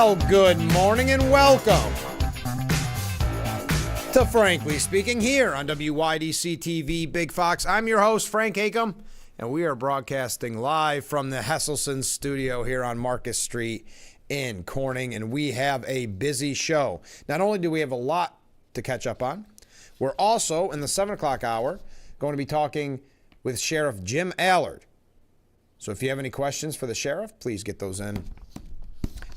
Well, good morning and welcome to Frankly Speaking here on WYDC TV Big Fox. I'm your host, Frank Acom, and we are broadcasting live from the Hesselson studio here on Marcus Street in Corning, and we have a busy show. Not only do we have a lot to catch up on, we're also in the 7 o'clock hour going to be talking with Sheriff Jim Allard. So if you have any questions for the sheriff, please get those in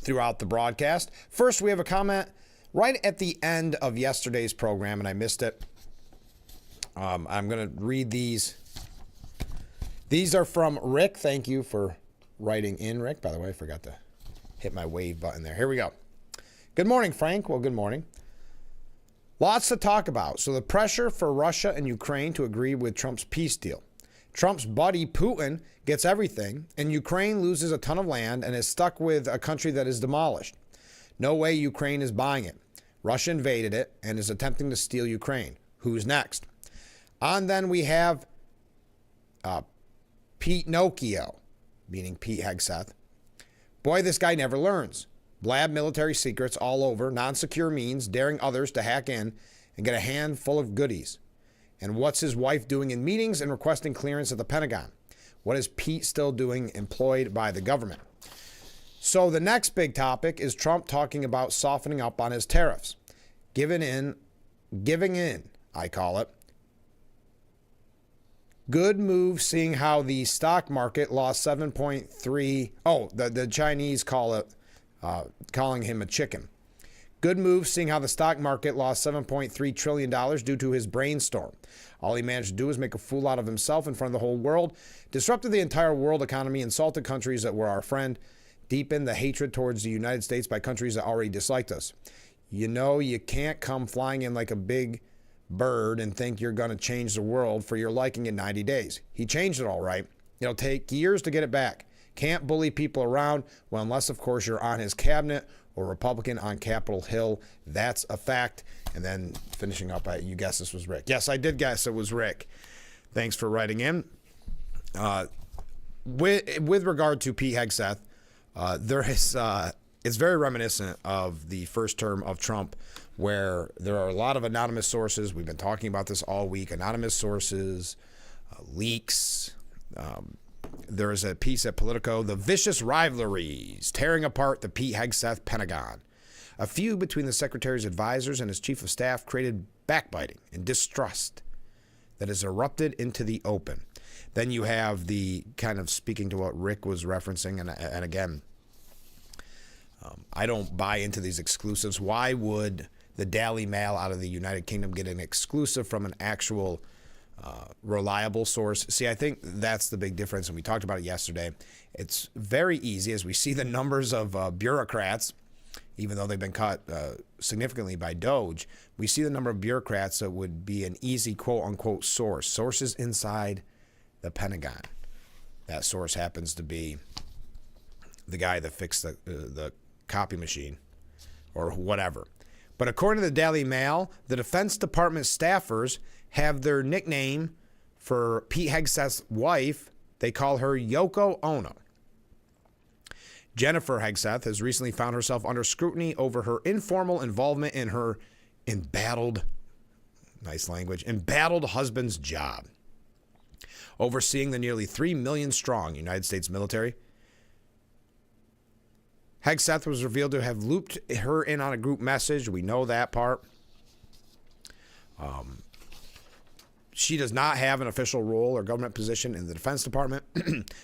throughout the broadcast. First, we have a comment right at the end of yesterday's program, and I missed it. I'm going to read these. These are from Rick. Thank you for writing in, Rick. By the way, I forgot to hit my wave button there. Here we go. Good morning, Frank. Well, good morning. Lots to talk about. So the pressure for Russia and Ukraine to agree with Trump's peace deal. Trump's buddy Putin gets everything, and Ukraine loses a ton of land and is stuck with a country that is demolished. No way Ukraine is buying it. Russia invaded it and is attempting to steal Ukraine. Who's next? On then we have Pete Nokia, meaning Pete Hegseth. Boy, this guy never learns. Blab military secrets all over, non-secure means, daring others to hack in and get a handful of goodies. And what's his wife doing in meetings and requesting clearance at the Pentagon? What is Pete still doing employed by the government? So the next big topic is Trump talking about softening up on his tariffs. Giving in, I call it. Good move seeing how the stock market lost 7.3. The Chinese call it, calling him a chicken. Good move seeing how the stock market lost $7.3 trillion due to his brainstorm. All he managed to do was make a fool out of himself in front of the whole world, disrupted the entire world economy, insulted countries that were our friend, deepened the hatred towards the United States by countries that already disliked us. You know, you can't come flying in like a big bird and think you're going to change the world for your liking in 90 days. He changed it all right. It'll take years to get it back. Can't bully people around, well, unless, of course, you're on his cabinet or Republican on Capitol Hill. That's a fact. And then finishing up, you guessed this was Rick. Yes, I did guess it was Rick. Thanks for writing in. With regard to Pete Hegseth, it's very reminiscent of the first term of Trump, where there are a lot of anonymous sources. We've been talking about this all week. Anonymous sources, leaks. There is a piece at Politico, The Vicious Rivalries, Tearing Apart the Pete Hegseth Pentagon. A feud between the secretary's advisors and his chief of staff created backbiting and distrust that has erupted into the open. Then you have the kind of speaking to what Rick was referencing, and again, I don't buy into these exclusives. Why would the Daily Mail out of the United Kingdom get an exclusive from an actual reliable source? See, I think that's the big difference, and we talked about it yesterday. It's very easy as we see the numbers of bureaucrats, even though they've been cut significantly by DOGE. We see the number of bureaucrats that would be an easy quote-unquote source. Sources inside the Pentagon. That source happens to be the guy that fixed the copy machine or whatever. But according to the Daily Mail, the Defense Department staffers have their nickname for Pete Hegseth's wife. They call her Yoko Ono. Jennifer Hegseth has recently found herself under scrutiny over her informal involvement in her embattled husband's job. Overseeing the nearly 3 million strong United States military, Hegseth was revealed to have looped her in on a group message. We know that part. She does not have an official role or government position in the Defense Department.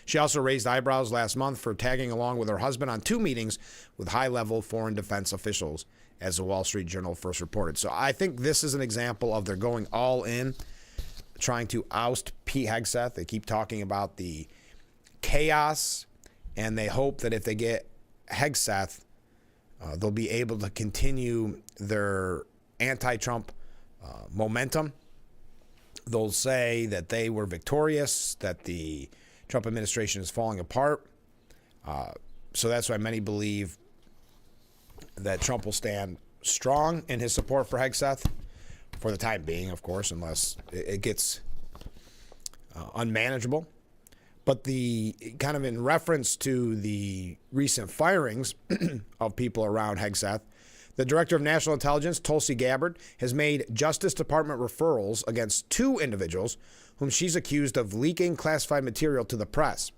She also raised eyebrows last month for tagging along with her husband on 2 meetings with high-level foreign defense officials, as the Wall Street Journal first reported. So I think this is an example of they're going all in, trying to oust Pete Hegseth. They keep talking about the chaos, and they hope that if they get Hegseth, they'll be able to continue their anti-Trump momentum. They'll say that they were victorious, that the Trump administration is falling apart. So that's why many believe that Trump will stand strong in his support for Hegseth for the time being, of course, unless it gets unmanageable. But the kind of in reference to the recent firings of people around Hegseth, the Director of National Intelligence, Tulsi Gabbard, has made Justice Department referrals against 2 individuals whom she's accused of leaking classified material to the press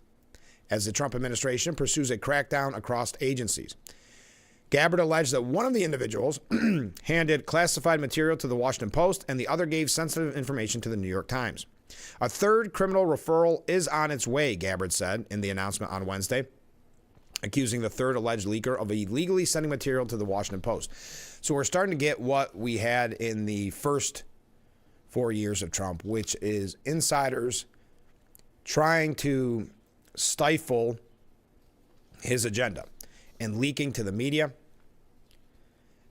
as the Trump administration pursues a crackdown across agencies. Gabbard alleged that one of the individuals handed classified material to the Washington Post and the other gave sensitive information to the New York Times. A 3rd criminal referral is on its way, Gabbard said in the announcement on Wednesday, accusing the 3rd alleged leaker of illegally sending material to the Washington Post. So we're starting to get what we had in the first 4 years of Trump, which is insiders trying to stifle his agenda and leaking to the media.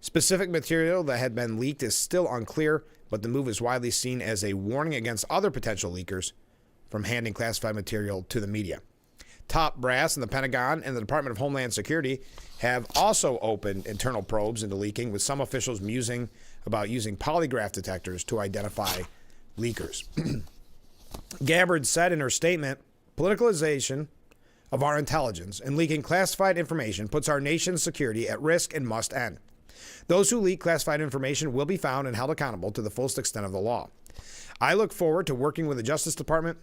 Specific material that had been leaked is still unclear, but the move is widely seen as a warning against other potential leakers from handing classified material to the media. Top brass in the Pentagon and the Department of Homeland Security have also opened internal probes into leaking, with some officials musing about using polygraph detectors to identify leakers. Gabbard said in her statement, "Politicalization of our intelligence and leaking classified information puts our nation's security at risk and must end. Those who leak classified information will be found and held accountable to the fullest extent of the law. I look forward to working with the Justice Department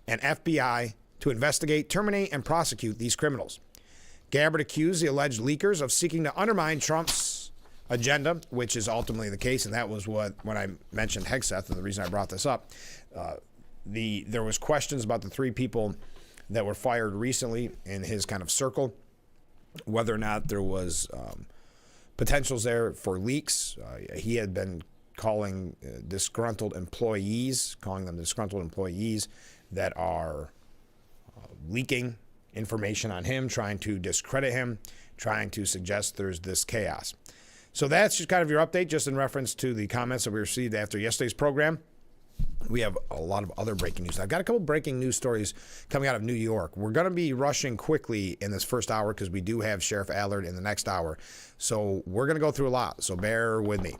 and FBI to investigate, terminate, and prosecute these criminals." Gabbard accused the alleged leakers of seeking to undermine Trump's agenda, which is ultimately the case, and that was when I mentioned Hegseth, and the reason I brought this up. There was questions about the 3 people that were fired recently in his kind of circle, whether or not there was potentials there for leaks. He had been calling them disgruntled employees that are leaking information on him, trying to discredit him, trying to suggest there's this chaos. So that's just kind of your update, just in reference to the comments that we received after yesterday's program. We have a lot of other breaking news. I've got a couple breaking news stories coming out of New York. We're going to be rushing quickly in this first hour because we do have Sheriff Allard in the next hour. So we're going to go through a lot, so bear with me.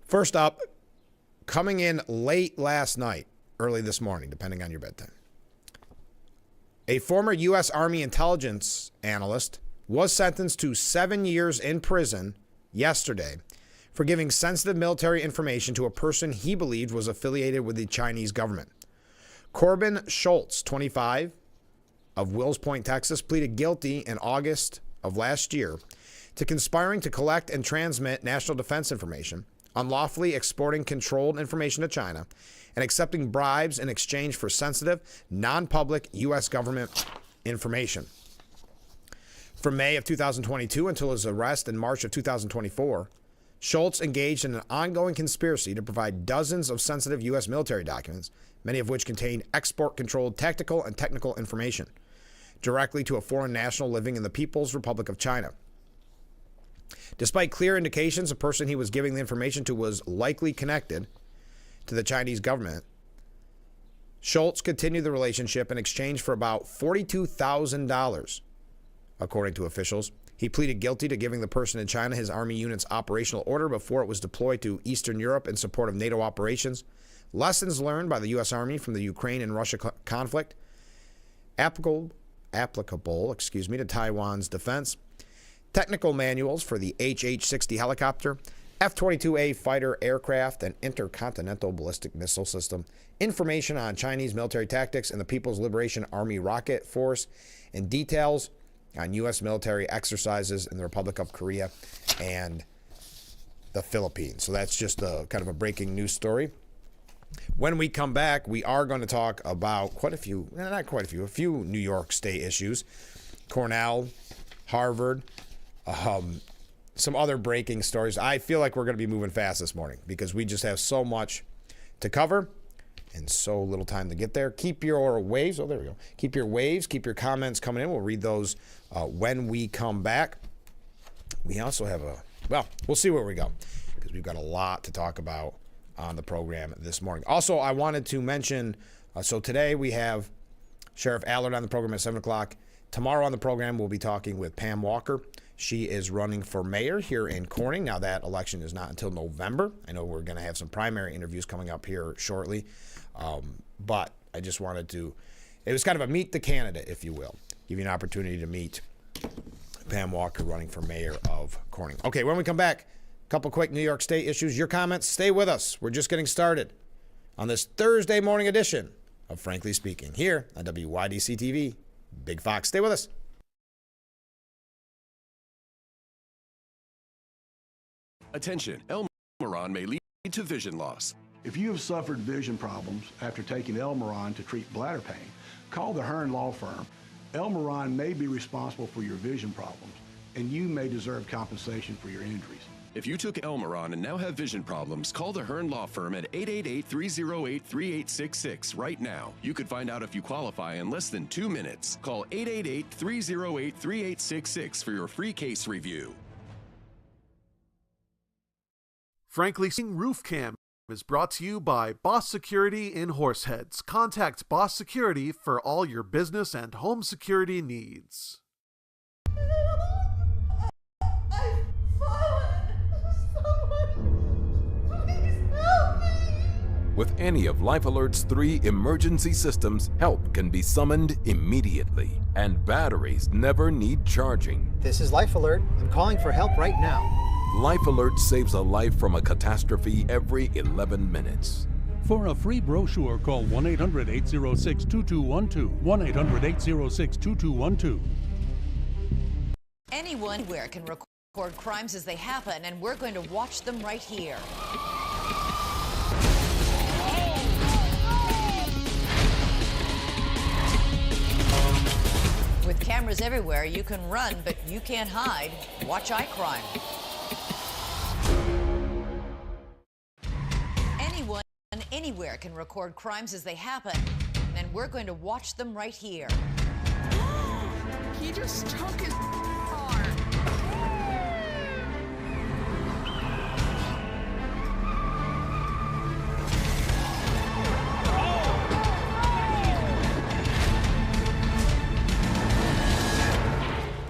First up, coming in late last night, early this morning, depending on your bedtime, a former U.S. Army intelligence analyst was sentenced to 7 years in prison yesterday for giving sensitive military information to a person he believed was affiliated with the Chinese government. Corbin Schultz, 25, of Wills Point, Texas, pleaded guilty in August of last year to conspiring to collect and transmit national defense information, unlawfully exporting controlled information to China, and accepting bribes in exchange for sensitive, non-public U.S. government information. From May of 2022 until his arrest in March of 2024, Schultz engaged in an ongoing conspiracy to provide dozens of sensitive U.S. military documents, many of which contain export-controlled tactical and technical information, directly to a foreign national living in the People's Republic of China. Despite clear indications the person he was giving the information to was likely connected to the Chinese government, Schultz continued the relationship in exchange for about $42,000, according to officials. He pleaded guilty to giving the person in China his Army unit's operational order before it was deployed to Eastern Europe in support of NATO operations, lessons learned by the U.S. Army from the Ukraine and Russia conflict, applicable to Taiwan's defense, technical manuals for the HH-60 helicopter, F-22A fighter aircraft and intercontinental ballistic missile system, information on Chinese military tactics and the People's Liberation Army rocket force, and details on U.S. military exercises in the Republic of Korea and the Philippines. So that's just a kind of a breaking news story. When we come back, we are going to talk about a few New York State issues. Cornell, Harvard, some other breaking stories. I feel like we're going to be moving fast this morning because we just have so much to cover and so little time to get there. Keep your waves. Oh, there we go. Keep your waves. Keep your comments coming in. We'll read those when we come back. We also have we'll see where we go because we've got a lot to talk about on the program this morning. Also, I wanted to mention, so today we have Sheriff Allard on the program at 7 o'clock. Tomorrow on the program, we'll be talking with Pam Walker. She is running for mayor here in Corning. Now, that election is not until November. I know we're going to have some primary interviews coming up here shortly. But I just wanted to it was kind of a meet the candidate, if you will. Give you an opportunity to meet Pam Walker running for mayor of Corning. Okay, when we come back, a couple quick New York State issues. Your comments, stay with us. We're just getting started on this Thursday morning edition of Frankly Speaking here on WYDC TV. Big Fox, stay with us. Attention, Elmeron may lead to vision loss. If you have suffered vision problems after taking Elmeron to treat bladder pain, call the Hearn Law Firm. Elmeron may be responsible for your vision problems, and you may deserve compensation for your injuries. If you took Elmeron and now have vision problems, call the Hearn Law Firm at 888-308-3866 right now. You could find out if you qualify in less than 2 minutes. Call 888-308-3866 for your free case review. Frankly Speaking Roof Cam is brought to you by Boss Security in Horseheads. Contact Boss Security for all your business and home security needs. I've fallen. Someone, please help me. With any of Life Alert's 3 emergency systems, help can be summoned immediately, and batteries never need charging. This is Life Alert. I'm calling for help right now. Life Alert saves a life from a catastrophe every 11 minutes. For a free brochure, call 1-800-806-2212. 1-800-806-2212. Anyone anywhere can record crimes as they happen, and we're going to watch them right here. With cameras everywhere, you can run, but you can't hide. Watch iCrime. Anyone anywhere can record crimes as they happen, and we're going to watch them right here. He just took his car.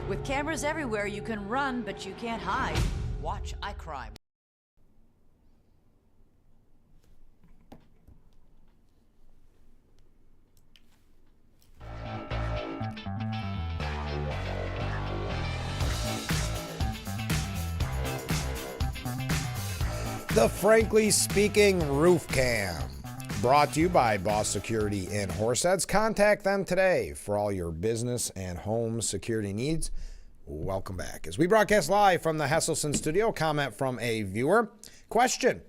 With cameras everywhere, you can run, but you can't hide. Watch iCrime. The Frankly Speaking Roof Cam, brought to you by Boss Security in Horseheads. Contact them today for all your business and home security needs. Welcome back. As we broadcast live from the Hesselson studio, comment from a viewer. Question: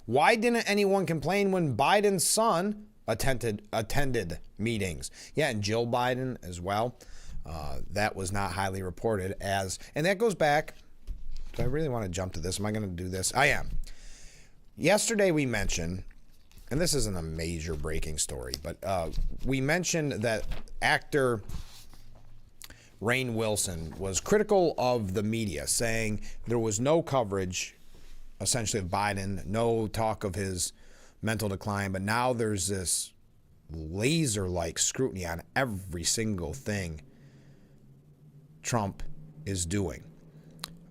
why didn't anyone complain when Biden's son attended meetings? Yeah, and Jill Biden as well. That was not highly reported as, and that goes back. Do I really want to jump to this? Am I going to do this? I am. Yesterday we mentioned, and this isn't a major breaking story, but we mentioned that actor Rainn Wilson was critical of the media, saying there was no coverage, essentially, of Biden, no talk of his mental decline, but now there's this laser-like scrutiny on every single thing Trump is doing.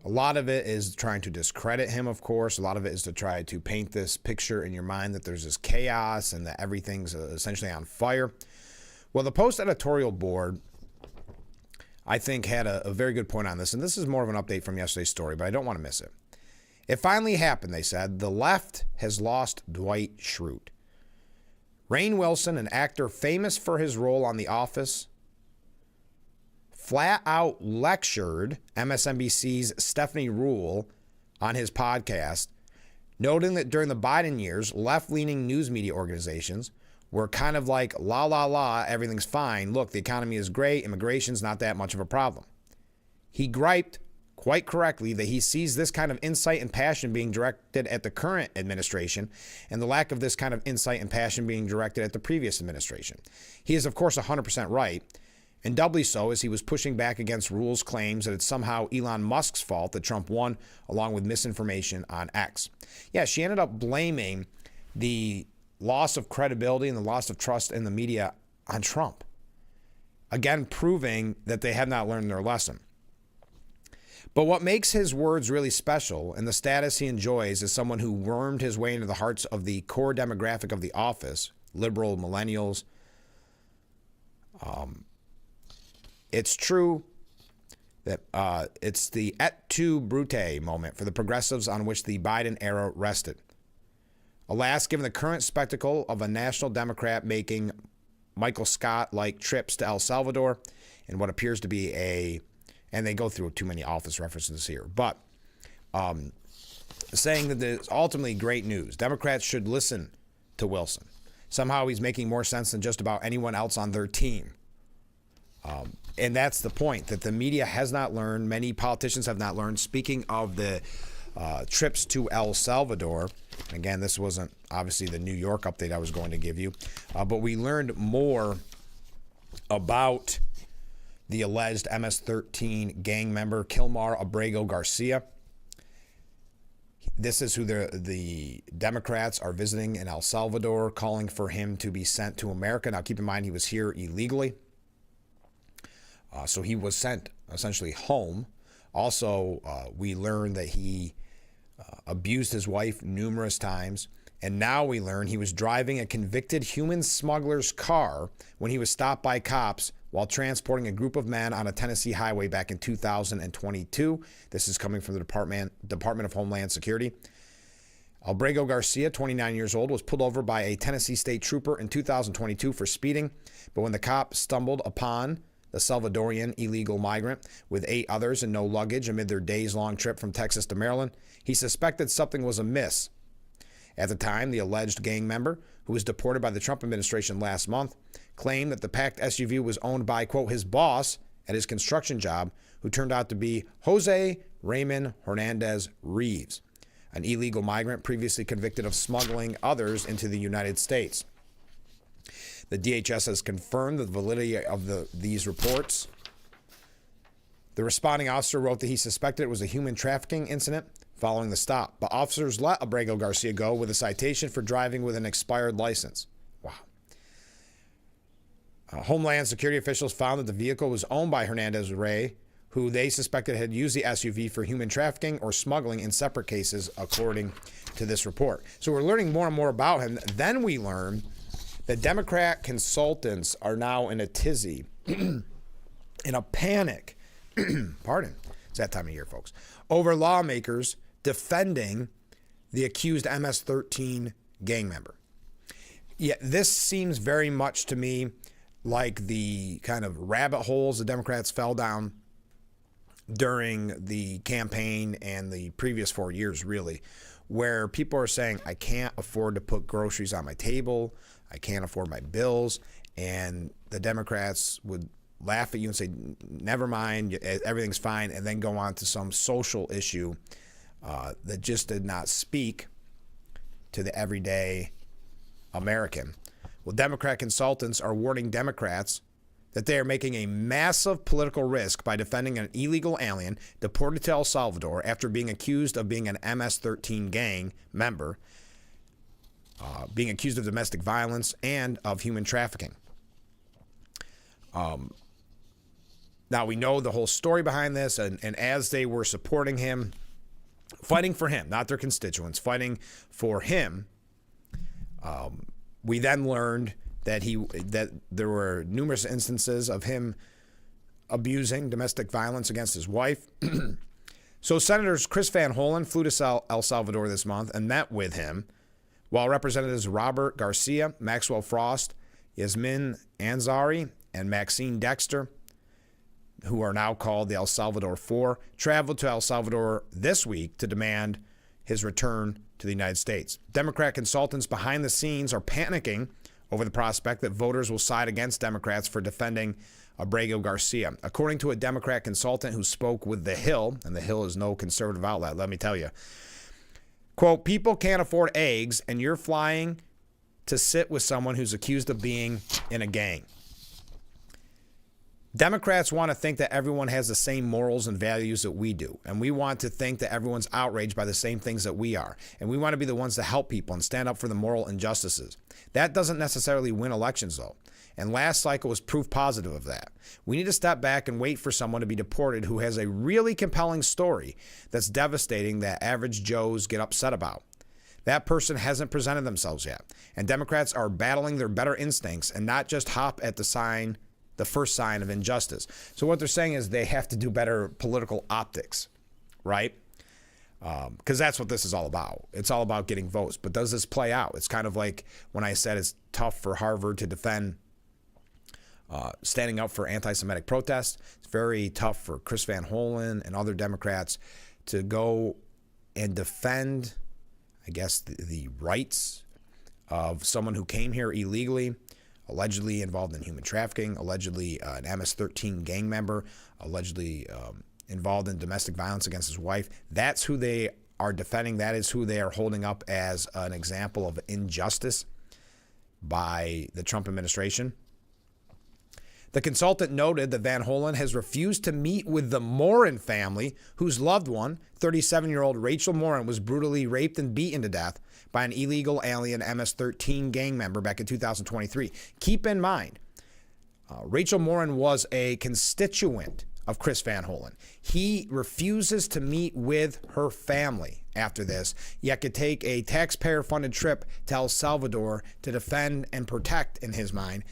A lot of it is trying to discredit him, of course. A lot of it is to try to paint this picture in your mind that there's this chaos and that everything's essentially on fire. Well, the Post editorial board, I think, had a very good point on this, and this is more of an update from yesterday's story, but I don't want to miss it. It finally happened, they said. The left has lost Dwight Schrute. Rainn Wilson, an actor famous for his role on The Office, flat out lectured MSNBC's Stephanie Ruhle on his podcast, noting that during the Biden years, left-leaning news media organizations were kind of like, la, la, la, everything's fine. Look, the economy is great. Immigration's not that much of a problem. He griped, quite correctly, that he sees this kind of insight and passion being directed at the current administration and the lack of this kind of insight and passion being directed at the previous administration. He is, of course, 100% right, and doubly so as he was pushing back against Ruhle's claims that it's somehow Elon Musk's fault that Trump won, along with misinformation on X. Yeah, she ended up blaming the loss of credibility and the loss of trust in the media on Trump. Again, proving that they have not learned their lesson. But what makes his words really special and the status he enjoys as someone who wormed his way into the hearts of the core demographic of The Office, liberal millennials, It's true that it's the et tu brute moment for the progressives on which the Biden era rested. Alas, given the current spectacle of a national Democrat making Michael Scott-like trips to El Salvador and what appears to be and they go through too many office references here, but saying that there's ultimately great news. Democrats should listen to Wilson. Somehow he's making more sense than just about anyone else on their team. And that's the point, that the media has not learned, many politicians have not learned. Speaking of the trips to El Salvador, again, this wasn't obviously the New York update I was going to give you, but we learned more about the alleged MS-13 gang member, Kilmar Abrego Garcia. This is who the Democrats are visiting in El Salvador, calling for him to be sent to America. Now, keep in mind, he was here illegally. So he was sent essentially home. Also, we learned that he abused his wife numerous times. And now we learn he was driving a convicted human smuggler's car when he was stopped by cops while transporting a group of men on a Tennessee highway back in 2022. This is coming from the Department of Homeland Security. Abrego Garcia, 29 years old, was pulled over by a Tennessee state trooper in 2022 for speeding. But when the cop stumbled upon the Salvadorian illegal migrant with 8 others and no luggage amid their days-long trip from Texas to Maryland, he suspected something was amiss. At the time, the alleged gang member, who was deported by the Trump administration last month, claimed that the packed SUV was owned by, quote, his boss at his construction job, who turned out to be Jose Raymond Hernandez Reeves, an illegal migrant previously convicted of smuggling others into the United States. The DHS has confirmed the validity of these reports. The responding officer wrote that he suspected it was a human trafficking incident following the stop, but officers let Abrego Garcia go with a citation for driving with an expired license. Wow. Homeland Security officials found that the vehicle was owned by Hernandez Ray, who they suspected had used the SUV for human trafficking or smuggling in separate cases, according to this report. So we're learning more and more about him. Then we learn that Democrat consultants are now in a tizzy, in a panic, pardon, it's that time of year, folks, over lawmakers defending the accused MS-13 gang member. Yeah, this seems very much to me like the kind of rabbit holes the Democrats fell down during the campaign and the previous 4 years, really, where people are saying, I can't afford to put groceries on my table, I can't afford my bills, and the Democrats would laugh at you and say, never mind, everything's fine, and then go on to some social issue that just did not speak to the everyday American. Well, Democrat consultants are warning Democrats that they are making a massive political risk by defending an illegal alien deported to El Salvador after being accused of being an MS-13 gang member, being accused of domestic violence and of human trafficking. Now, we know the whole story behind this, and as they were supporting him, fighting for him, not their constituents, fighting for him, we then learned that there were numerous instances of him abusing domestic violence against his wife. So Senators Chris Van Hollen flew to El Salvador this month and met with him, while Representatives Robert Garcia, Maxwell Frost, Yasmin Ansari, and Maxine Dexter, who are now called the El Salvador Four, traveled to El Salvador this week to demand his return to the United States. Democrat consultants behind the scenes are panicking over the prospect that voters will side against Democrats for defending Abrego Garcia. According to a Democrat consultant who spoke with The Hill, and The Hill is no conservative outlet, let me tell you, quote, people can't afford eggs, and you're flying to sit with someone who's accused of being in a gang. Democrats want to think that everyone has the same morals and values that we do. And we want to think that everyone's outraged by the same things that we are. And we want to be the ones to help people and stand up for the moral injustices. That doesn't necessarily win elections, though. And last cycle was proof positive of that. We need to step back and wait for someone to be deported who has a really compelling story that's devastating that average Joes get upset about. That person hasn't presented themselves yet. And Democrats are battling their better instincts and not just hop at the sign the first sign of injustice. So what they're saying is they have to do better political optics, right? Because that's what this is all about. It's all about getting votes. But does this play out? It's kind of like when I said it's tough for Harvard to defend standing up for anti-Semitic protests. It's very tough for Chris Van Hollen and other Democrats to go and defend, I guess, the rights of someone who came here illegally, allegedly involved in human trafficking, allegedly an MS-13 gang member, allegedly involved in domestic violence against his wife. That's who they are defending. That is who they are holding up as an example of injustice by the Trump administration. The consultant noted that Van Hollen has refused to meet with the Morin family, whose loved one, 37-year-old Rachel Morin, was brutally raped and beaten to death by an illegal alien MS-13 gang member back in 2023. Keep in mind, Rachel Morin was a constituent of Chris Van Hollen. He refuses to meet with her family after this, yet could take a taxpayer-funded trip to El Salvador to defend and protect, in his mind,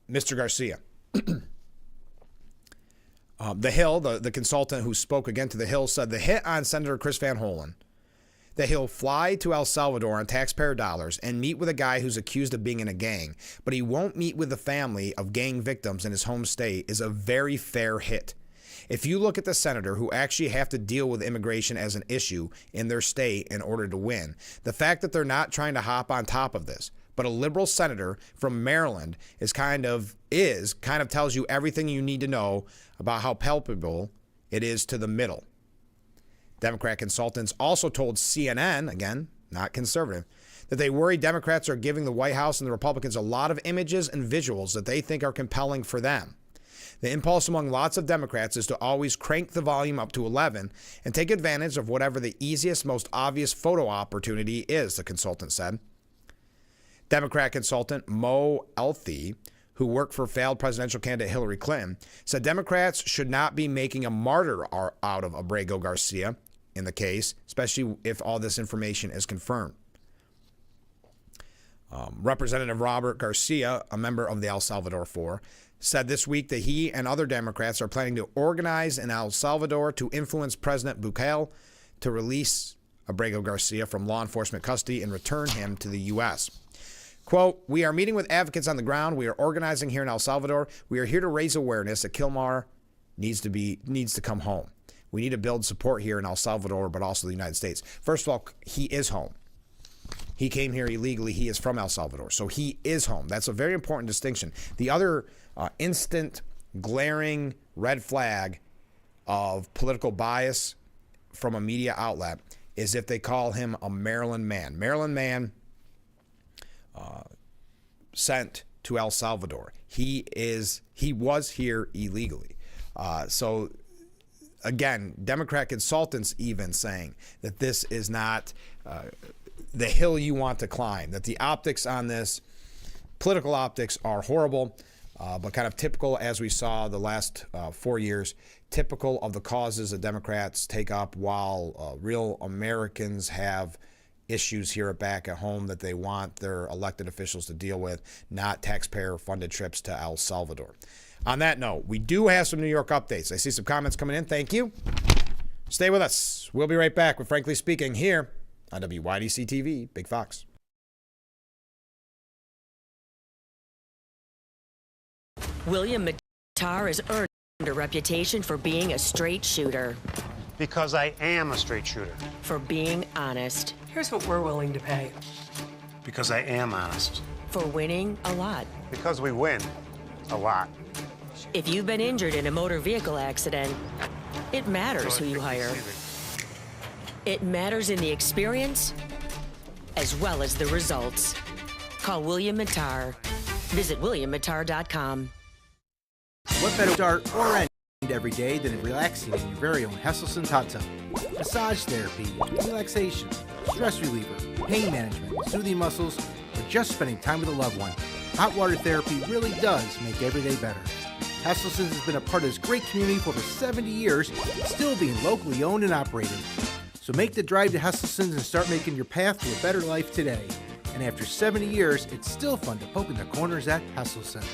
Mr. Garcia. The Hill, the consultant who spoke again to The Hill, said the hit on Senator Chris Van Hollen, that he'll fly to El Salvador on taxpayer dollars and meet with a guy who's accused of being in a gang, but he won't meet with the family of gang victims in his home state, is a very fair hit. If you look at the senator who actually have to deal with immigration as an issue in their state in order to win, the fact that they're not trying to hop on top of this, but a liberal senator from Maryland kind of tells you everything you need to know about how palpable it is to the middle. Democrat consultants also told CNN, again, not conservative, that they worry Democrats are giving the White House and the Republicans a lot of images and visuals that they think are compelling for them. The impulse among lots of Democrats is to always crank the volume up to 11 and take advantage of whatever the easiest, most obvious photo opportunity is, the consultant said. Democrat consultant Mo Elthy, who worked for failed presidential candidate Hillary Clinton, said Democrats should not be making a martyr out of Abrego Garcia in the case, especially if all this information is confirmed. Representative Robert Garcia, a member of the El Salvador Four, said this week that he and other Democrats are planning to organize in El Salvador to influence President Bukele to release Abrego Garcia from law enforcement custody and return him to the U.S. Quote, "We are meeting with advocates on the ground. We are organizing here in El Salvador. We are here to raise awareness that Kilmar needs to come home. We need to build support here in El Salvador, but also the United States." First of all, he is home. He came here illegally. He is from El Salvador, so he is home. That's a very important distinction. The other instant, glaring red flag of political bias from a media outlet is if they call him a Maryland man. Maryland man sent to El Salvador. He was here illegally. So again, Democrat consultants even saying that this is not the hill you want to climb, that the optics on this, political optics, are horrible, but kind of typical, as we saw the last 4 years, typical of the causes that Democrats take up while real Americans have issues here back at home that they want their elected officials to deal with, not taxpayer-funded trips to El Salvador. On that note, we do have some New York updates. I see some comments coming in. Thank you. Stay with us. We'll be right back with Frankly Speaking here on WYDC TV, Big Fox. William Mattar has earned a reputation for being a straight shooter. Because I am a straight shooter. For being honest. Here's what we're willing to pay. Because I am honest. For winning a lot. Because we win a lot. If you've been injured in a motor vehicle accident, it matters who you hire. It matters in the experience as well as the results. Call William Mattar. Visit WilliamMattar.com. What better start or end every day than relaxing in your very own Hesselson's hot tub? Massage therapy, relaxation, stress reliever, pain management, soothing muscles, or just spending time with a loved one. Hot water therapy really does make every day better. Hesselson's has been a part of this great community for over 70 years, still being locally owned and operated. So make the drive to Hesselson's and start making your path to a better life today. And after 70 years, it's still fun to poke in the corners at Hesselson's.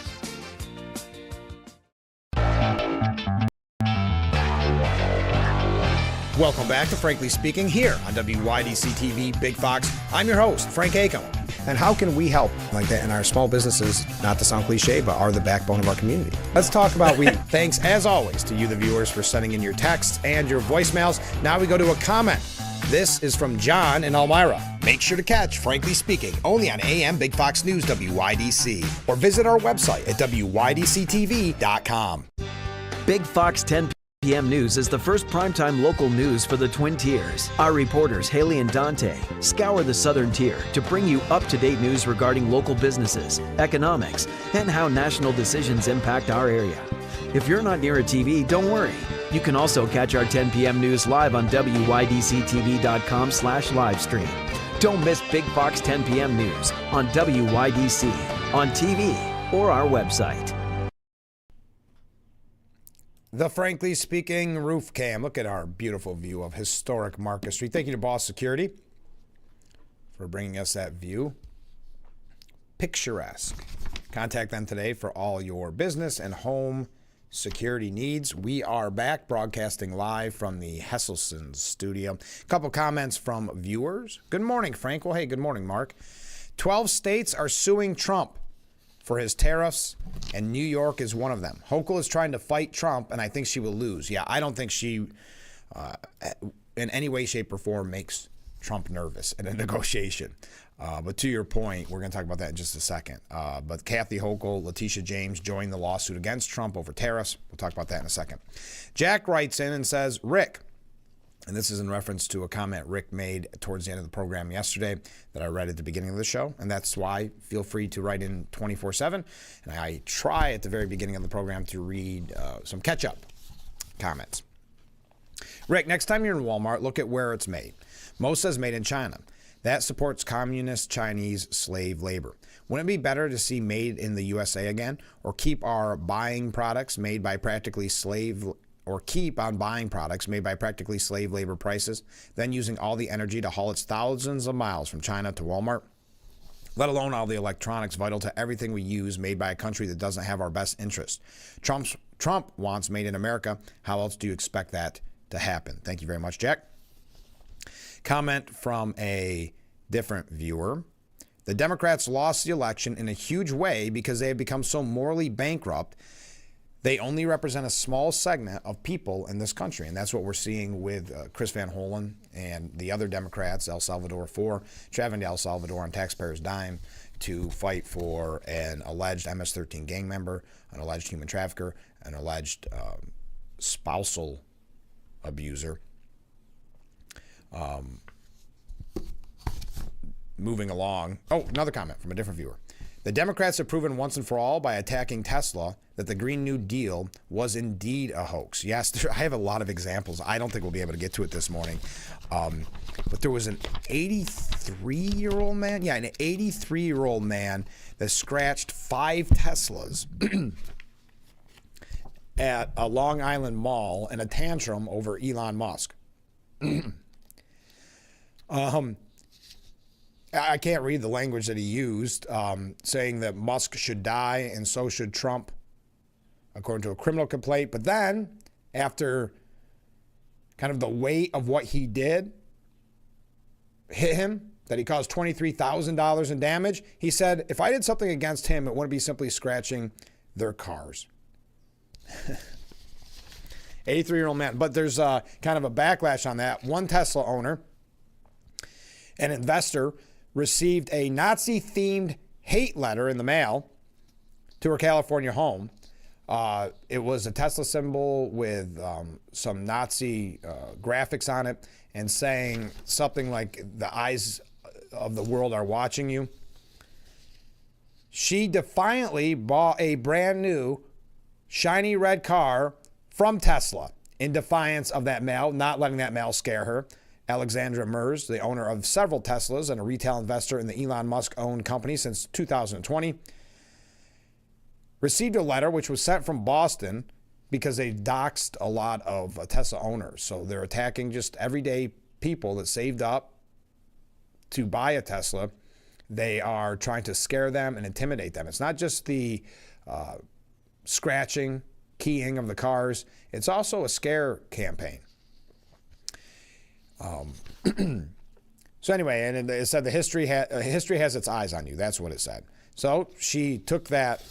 Welcome back to Frankly Speaking here on WYDC TV Big Fox. I'm your host, Frank Acom. And how can we help like that in our small businesses, not to sound cliche, but are the backbone of our community? Let's talk about we. Thanks, as always, to you, the viewers, for sending in your texts and your voicemails. Now we go to a comment. This is from John in Elmira. Make sure to catch Frankly Speaking only on AM Big Fox News WYDC or visit our website at WYDCTV.com. Big Fox 10 p.m. News is the first primetime local news for the Twin Tiers. Our reporters, Haley and Dante, scour the southern tier to bring you up-to-date news regarding local businesses, economics, and how national decisions impact our area. If you're not near a TV, don't worry. You can also catch our 10 p.m. news live on WYDCTV.com/livestream. Don't miss Big Fox 10 p.m. news on WYDC, on TV, or our website. The Frankly Speaking roof cam. Look at our beautiful view of historic Market Street. Thank you to Boss Security for bringing us that view. Picturesque. Contact them today for all your business and home security needs. We are back broadcasting live from the Hesselson studio. A couple comments from viewers. Good morning, Frank. Well, hey, good morning, Mark. 12 states are suing Trump for his tariffs, and New York is one of them. Hochul is trying to fight Trump, and I think she will lose. Yeah, I don't think she, in any way, shape, or form, makes Trump nervous in a negotiation. But to your point, we're going to talk about that in just a second. But Kathy Hochul, Letitia James joined the lawsuit against Trump over tariffs. We'll talk about that in a second. Jack writes in and says, Rick, and this is in reference to a comment Rick made towards the end of the program yesterday that I read at the beginning of the show. And that's why feel free to write in 24/7. And I try at the very beginning of the program to read some catch-up comments. Rick, next time you're in Walmart, look at where it's made. Most says made in China. That supports communist Chinese slave labor. Wouldn't it be better to see made in the USA again, or keep our buying products made by practically slave labor prices, then using all the energy to haul its thousands of miles from China to Walmart? Let alone all the electronics vital to everything we use made by a country that doesn't have our best interest. Trump wants made in America. How else do you expect that to happen? Thank you very much, Jack. Comment from a different viewer. The Democrats lost the election in a huge way because they have become so morally bankrupt. They only represent a small segment of people in this country. And that's what we're seeing with Chris Van Hollen and the other Democrats, El Salvador 4, traveling to El Salvador on taxpayers' dime to fight for an alleged MS-13 gang member, an alleged human trafficker, an alleged spousal abuser. Moving along. Oh, another comment from a different viewer. The Democrats have proven once and for all by attacking Tesla that the Green New Deal was indeed a hoax. Yes, I have a lot of examples. I don't think we'll be able to get to it this morning. But there was an 83-year-old man. Yeah, an 83-year-old man that scratched 5 Teslas at a Long Island mall in a tantrum over Elon Musk. I can't read the language that he used, saying that Musk should die and so should Trump, according to a criminal complaint. But then, after kind of the weight of what he did hit him, that he caused $23,000 in damage, he said, if I did something against him, it wouldn't be simply scratching their cars. 83-year-old man. But there's kind of a backlash on that. One Tesla owner, an investor, received a Nazi-themed hate letter in the mail to her California home. It was a Tesla symbol with some Nazi graphics on it and saying something like, the eyes of the world are watching you. She defiantly bought a brand new shiny red car from Tesla in defiance of that mail, not letting that mail scare her. Alexandra Mers, the owner of several Teslas and a retail investor in the Elon Musk-owned company since 2020, received a letter which was sent from Boston because they doxed a lot of Tesla owners. So they're attacking just everyday people that saved up to buy a Tesla. They are trying to scare them and intimidate them. It's not just the scratching keying of the cars. It's also a scare campaign. So anyway, and it said the history has its eyes on you. That's what it said. So she took that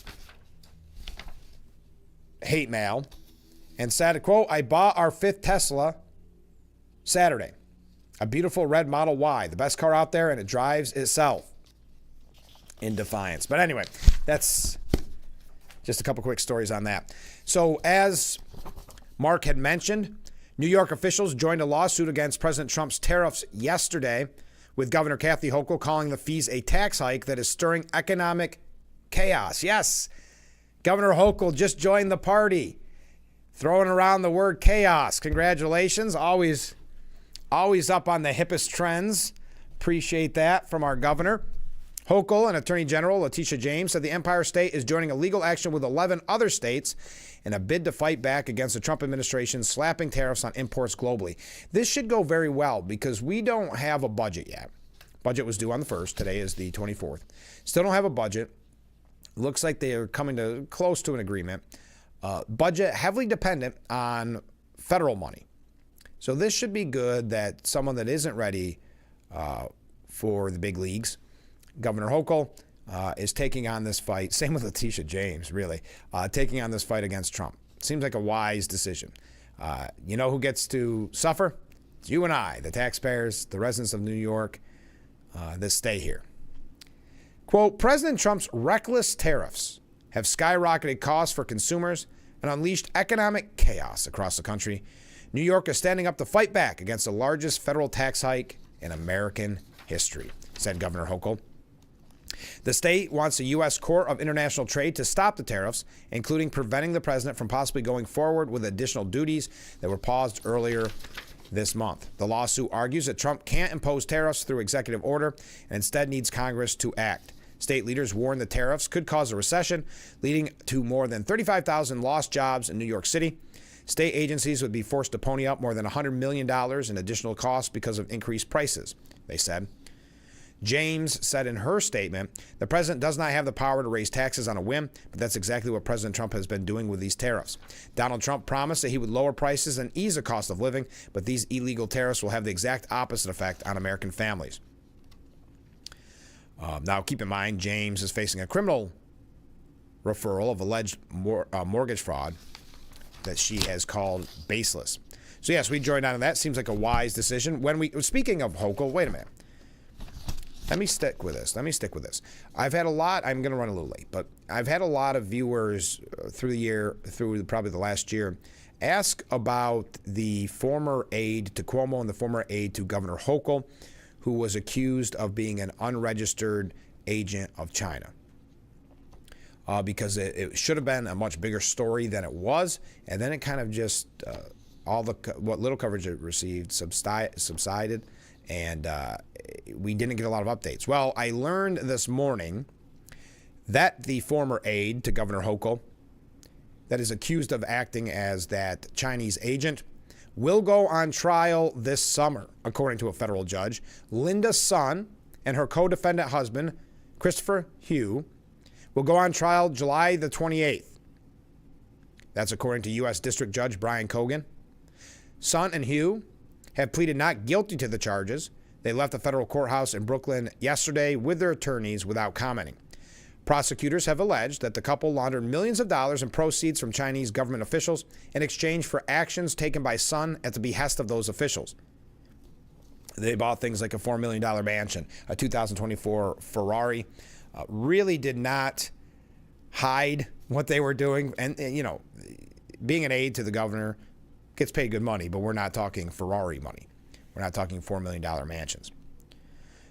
hate mail and said, quote, I bought our 5th Tesla Saturday. A beautiful red Model Y, the best car out there, and it drives itself. In defiance. But anyway, that's just a couple quick stories on that. So as Mark had mentioned, New York officials joined a lawsuit against President Trump's tariffs yesterday, with Governor Kathy Hochul calling the fees a tax hike that is stirring economic chaos. Yes, Governor Hochul just joined the party, throwing around the word chaos. Congratulations. Always up on the hippest trends. Appreciate that from our governor. Hochul and Attorney General Letitia James said the Empire State is joining a legal action with 11 other states in a bid to fight back against the Trump administration slapping tariffs on imports globally. This should go very well because we don't have a budget yet. Budget was due on the 1st. Today is the 24th. Still don't have a budget. Looks like they are coming to close to an agreement. Budget heavily dependent on federal money. So this should be good that someone that isn't ready for the big leagues, Governor Hochul, is taking on this fight. Same with Letitia James, really, taking on this fight against Trump. Seems like a wise decision. You know who gets to suffer? It's you and I, the taxpayers, the residents of New York that stay here. Quote, President Trump's reckless tariffs have skyrocketed costs for consumers and unleashed economic chaos across the country. New York is standing up to fight back against the largest federal tax hike in American history, said Governor Hochul. The state wants the U.S. Court of International Trade to stop the tariffs, including preventing the president from possibly going forward with additional duties that were paused earlier this month. The lawsuit argues that Trump can't impose tariffs through executive order and instead needs Congress to act. State leaders warn the tariffs could cause a recession, leading to more than 35,000 lost jobs in New York City. State agencies would be forced to pony up more than $100 million in additional costs because of increased prices, they said. James said in her statement, the president does not have the power to raise taxes on a whim, but that's exactly what President Trump has been doing with these tariffs. Donald Trump promised that he would lower prices and ease the cost of living, but these illegal tariffs will have the exact opposite effect on American families. Now, keep in mind, James is facing a criminal referral of alleged mortgage fraud that she has called baseless. So, yes, we joined on to that. Seems like a wise decision. Speaking of Hochul, wait a minute. Let me stick with this. I've had a lot, I'm going to run a little late, but I've had a lot of viewers through probably the last year, ask about the former aide to Cuomo and the former aide to Governor Hochul, who was accused of being an unregistered agent of China. Because it should have been a much bigger story than it was, and then it kind of just, what little coverage it received subsided. And we didn't get a lot of updates. Well, I learned this morning that the former aide to Governor Hochul that is accused of acting as that Chinese agent will go on trial this summer, according to a federal judge. Linda Sun and her co-defendant husband, Christopher Hugh, will go on trial July the 28th. That's according to U.S. District Judge Brian Cogan. Sun and Hugh have pleaded not guilty to the charges. They left the federal courthouse in Brooklyn yesterday with their attorneys without commenting. Prosecutors have alleged that the couple laundered millions of dollars in proceeds from Chinese government officials in exchange for actions taken by Sun at the behest of those officials. They bought things like a $4 million mansion, a 2024 Ferrari, really did not hide what they were doing. And, being an aide to the governor gets paid good money, but we're not talking Ferrari money. We're not talking $4 million mansions.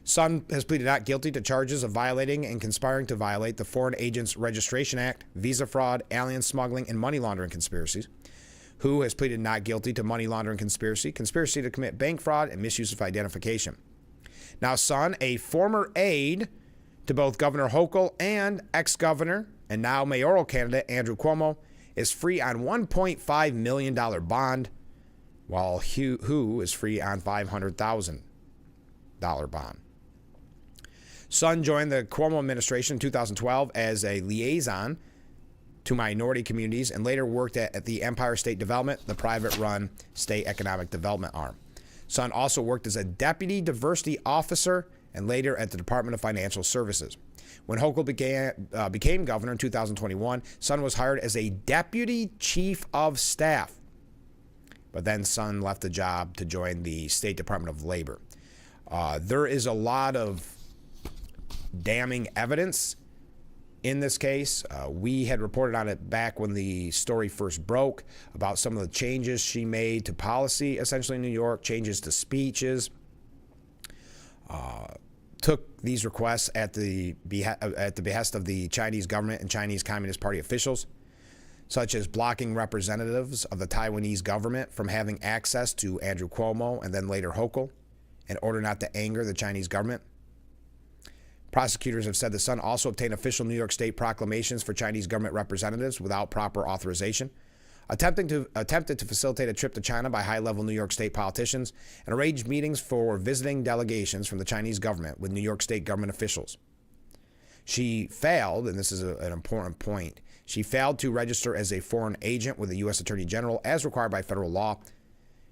Sun has pleaded not guilty to charges of violating and conspiring to violate the Foreign Agents Registration Act, visa fraud, alien smuggling, and money laundering conspiracies. Hu has pleaded not guilty to money laundering conspiracy, conspiracy to commit bank fraud, and misuse of identification. Now, Sun, a former aide to both Governor Hochul and ex-governor and now mayoral candidate Andrew Cuomo, is free on $1.5 million bond, while Hu is free on $500,000 bond. Sun joined the Cuomo administration in 2012 as a liaison to minority communities and later worked at the Empire State Development, the private-run state economic development arm. Sun also worked as a deputy diversity officer and later at the Department of Financial Services. When Hochul became governor in 2021, Sun was hired as a deputy chief of staff. But then Sun left the job to join the State Department of Labor. There is a lot of damning evidence in this case. We had reported on it back when the story first broke about some of the changes she made to policy, essentially in New York, changes to speeches. Took these requests at the behest of the Chinese government and Chinese Communist Party officials, such as blocking representatives of the Taiwanese government from having access to Andrew Cuomo and then later Hochul, in order not to anger the Chinese government. Prosecutors have said the Sun also obtained official New York State proclamations for Chinese government representatives without proper authorization, attempted to facilitate a trip to China by high-level New York State politicians, and arranged meetings for visiting delegations from the Chinese government with New York State government officials. She failed, and this is an important point, she failed to register as a foreign agent with the U.S. Attorney General as required by federal law.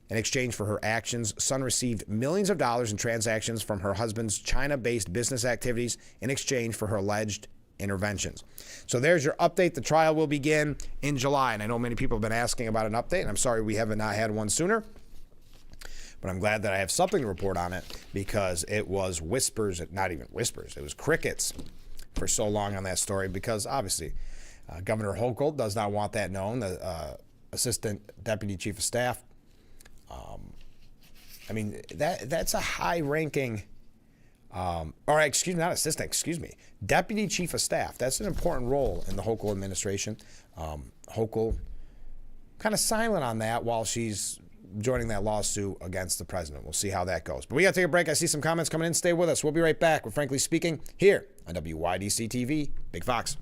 In exchange for her actions, Sun received millions of dollars in transactions from her husband's China-based business activities in exchange for her alleged interventions. So there's your update. The trial will begin in July, and I know many people have been asking about an update, and I'm sorry we haven't not had one sooner, but I'm glad that I have something to report on it, because it was whispers, not even whispers, it was crickets for so long on that story, because obviously Governor Hochul does not want that known, the Assistant Deputy Chief of Staff. I mean, that's a high-ranking, or excuse me, not assistant, excuse me, Deputy Chief of Staff. That's an important role in the Hochul administration. Hochul kind of silent on that while she's joining that lawsuit against the president. We'll see how that goes. But we got to take a break. I see some comments coming in. Stay with us. We'll be right back with Frankly Speaking here on WYDC TV, Big Fox.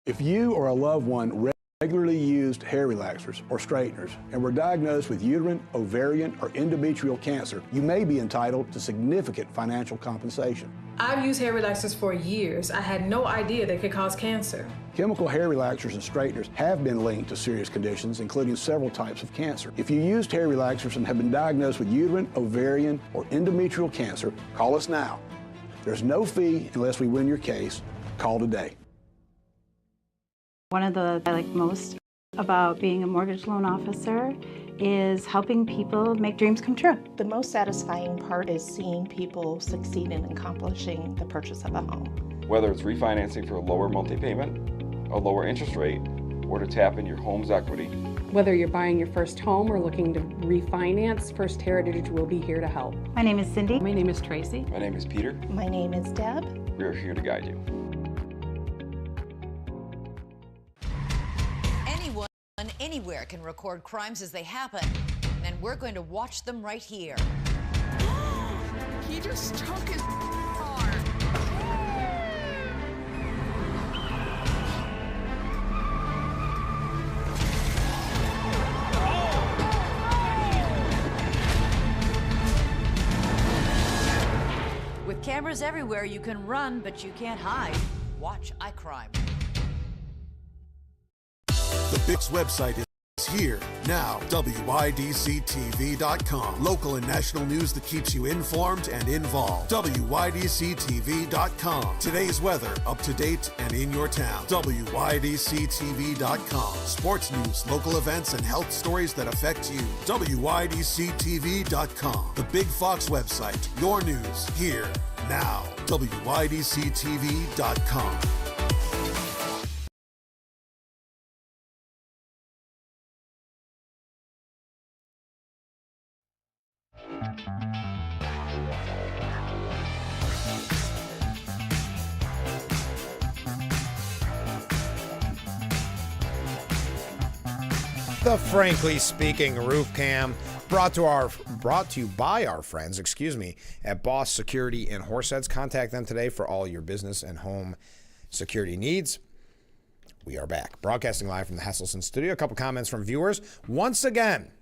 If you or a loved one regularly used hair relaxers or straighteners and were diagnosed with uterine, ovarian, or endometrial cancer, you may be entitled to significant financial compensation. I've used hair relaxers for years. I had no idea they could cause cancer. Chemical hair relaxers and straighteners have been linked to serious conditions, including several types of cancer. If you used hair relaxers and have been diagnosed with uterine, ovarian, or endometrial cancer, call us now. There's no fee unless we win your case. Call today. One of the I like most about being a mortgage loan officer is helping people make dreams come true. The most satisfying part is seeing people succeed in accomplishing the purchase of a home. Whether it's refinancing for a lower monthly payment, a lower interest rate, or to tap in your home's equity. Whether you're buying your first home or looking to refinance, First Heritage will be here to help. My name is Cindy. My name is Tracy. My name is Peter. My name is Deb. We're here to guide you. Anywhere can record crimes as they happen, and we're going to watch them right here. He just took his arm. With cameras everywhere, you can run, but you can't hide. Watch iCrime. The Bix website is here now. WYDCTV.com. Local and national news that keeps you informed and involved. WYDCTV.com. Today's weather, up to date and in your town. WYDCTV.com. Sports news, local events, and health stories that affect you. WYDCTV.com. The Big Fox website. Your news here now. WYDCTV.com. The Frankly Speaking Roof Cam, brought to you by our friends, at Boss Security in Horseheads. Contact them today for all your business and home security needs. We are back, broadcasting live from the Hesselson studio. A couple comments from viewers. Once again,